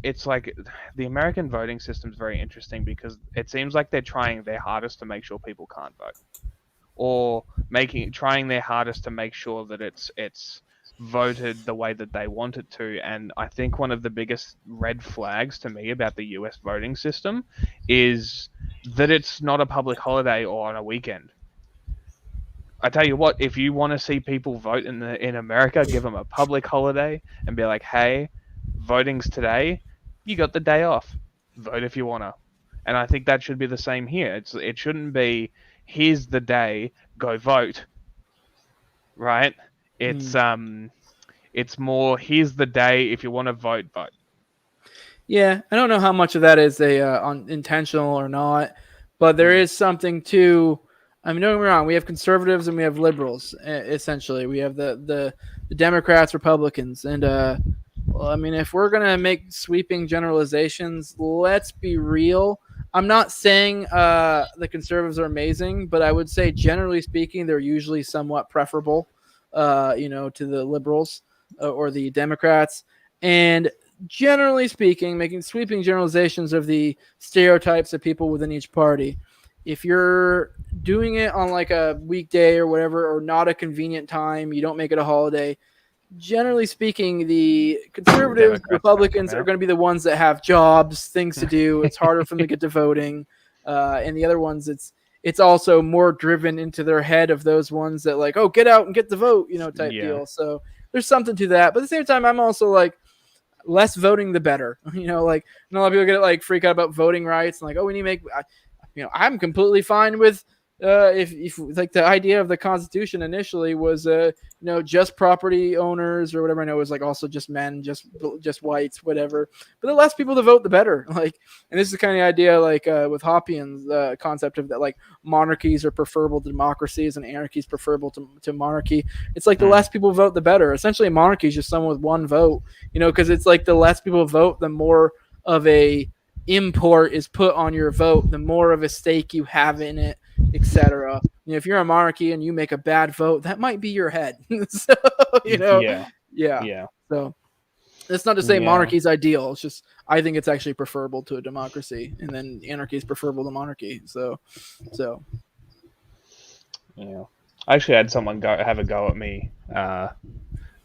it's like the American voting system is very interesting, because it seems like they're trying their hardest to make sure people can't vote. or trying their hardest to make sure that it's voted the way that they want it to. And I think one of the biggest red flags to me about the US voting system is that it's not a public holiday or on a weekend. I tell you what, if you want to see people vote in America, give them a public holiday and be like, hey, voting's today, you got the day off. Vote if you want to. And I think that should be the same here. It shouldn't be, here's the day, go vote. Right? It's more, here's the day, if you want to vote, vote. Yeah, I don't know how much of that is intentional or not, but there is something to. I mean, don't get me wrong. We have conservatives and we have liberals. Essentially, we have the Democrats, Republicans, and well, I mean, if we're gonna make sweeping generalizations, let's be real. I'm not saying the conservatives are amazing, but I would say, generally speaking, they're usually somewhat preferable, to the liberals or the Democrats, and generally speaking, making sweeping generalizations of the stereotypes of people within each party. If you're doing it on like a weekday or whatever, or not a convenient time, you don't make it a holiday. Generally speaking, the conservatives, Republicans are going to be the ones that have jobs, things to do. It's harder for them to get to voting. And the other ones, it's also more driven into their head of those ones that like, oh, get out and get the vote, type deal. So there's something to that. But at the same time, I'm also like, less voting, the better. Like, a lot of people get like freak out about voting rights and like, oh, we need to make, I'm completely fine with if like the idea of the Constitution initially was just property owners or whatever. I know it was like also just men, just whites, whatever. But the less people to vote, the better. Like, and this is kind of the idea like with Hoppian's concept of that like monarchies are preferable to democracies and anarchies preferable to monarchy. It's like the less people vote, the better. Essentially, a monarchy is just someone with one vote. Because it's like the less people vote, the more of a import is put on your vote, the more of a stake you have in it, etc. If you're a monarchy and you make a bad vote, that might be your head. So, yeah. So it's not to say monarchy is ideal. It's just I think it's actually preferable to a democracy, and then anarchy is preferable to monarchy. So. Yeah, I actually had someone have a go at me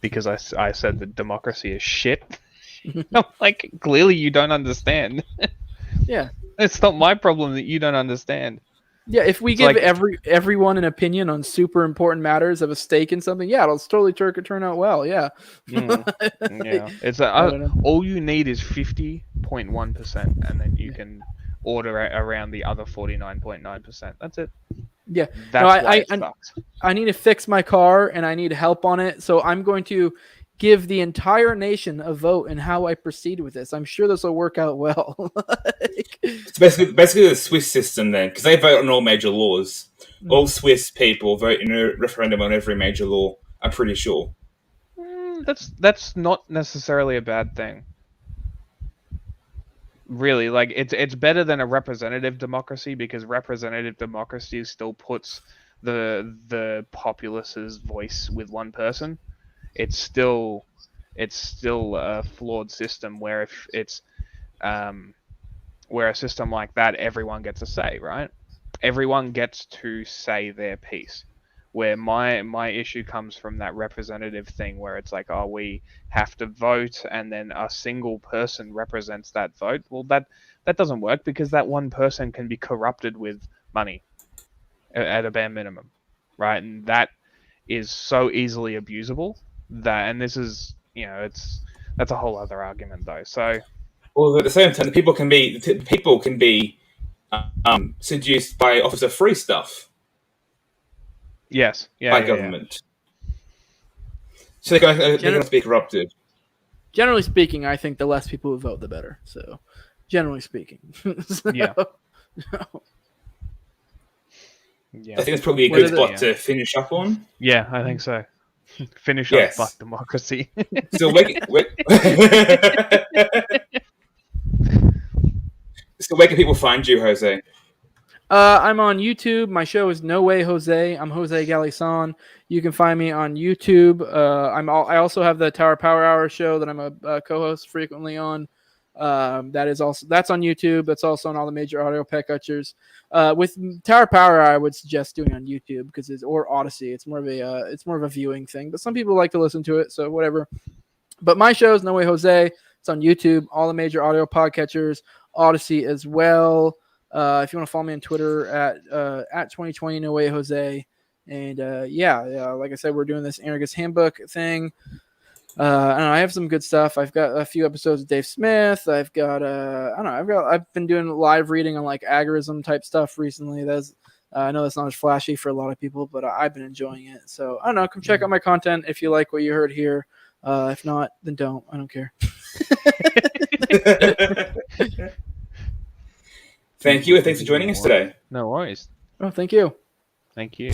because I said that democracy is shit. I'm like, clearly you don't understand. Yeah. It's not my problem that you don't understand. Yeah, if we give everyone an opinion on super important matters of a stake in something, it'll totally turn out well. Yeah. Yeah. It's all you need is 50.1%, and then you can order around the other 49.9%. That's it. Yeah. That's I need to fix my car and I need help on it, so I'm going to give the entire nation a vote in how I proceed with this. I'm sure this will work out well. It's basically the Swiss system then, because they vote on all major laws. All Swiss people vote in a referendum on every major law, I'm pretty sure. That's not necessarily a bad thing. Really, like it's better than a representative democracy, because representative democracy still puts the populace's voice with one person. It's still a flawed system where if it's where a system like that, everyone gets a say, right? Everyone gets to say their piece. Where my issue comes from that representative thing where it's like, oh, we have to vote and then a single person represents that vote. Well, that doesn't work, because that one person can be corrupted with money at a bare minimum, right? And that is so easily abusable. And this is, that's a whole other argument though. So, well, at the same time, people can be seduced by offers of free stuff. Yes, by government. So they're going to be corrupted. Generally speaking, I think the less people who vote, the better. So, generally speaking, Yeah. I think it's probably a good spot to finish up on. Yeah, I think so. Finish up, fuck democracy. So where can people find you, Jose? I'm on YouTube. My show is No Way Jose. I'm Jose Galison. You can find me on YouTube. I also have the Tower Power Hour show that I'm a co-host frequently on. That's on YouTube. That's also on all the major audio podcatchers. With Tower Power, I would suggest doing on YouTube or Odyssey. It's more of a viewing thing. But some people like to listen to it, so whatever. But my show is No Way Jose. It's on YouTube, all the major audio podcatchers, Odyssey as well. If you want to follow me on Twitter at 2020 No Way Jose. And like I said, we're doing this Anarchist Handbook thing. I have some good stuff. I've got a few episodes of Dave Smith. I've been doing live reading on like agorism type stuff recently. I know that's not as flashy for a lot of people, but I've been enjoying it. So I don't know. Come check out my content if you like what you heard here. If not, then don't. I don't care. Thank you, and thanks for joining us today. No worries. Oh, thank you. Thank you.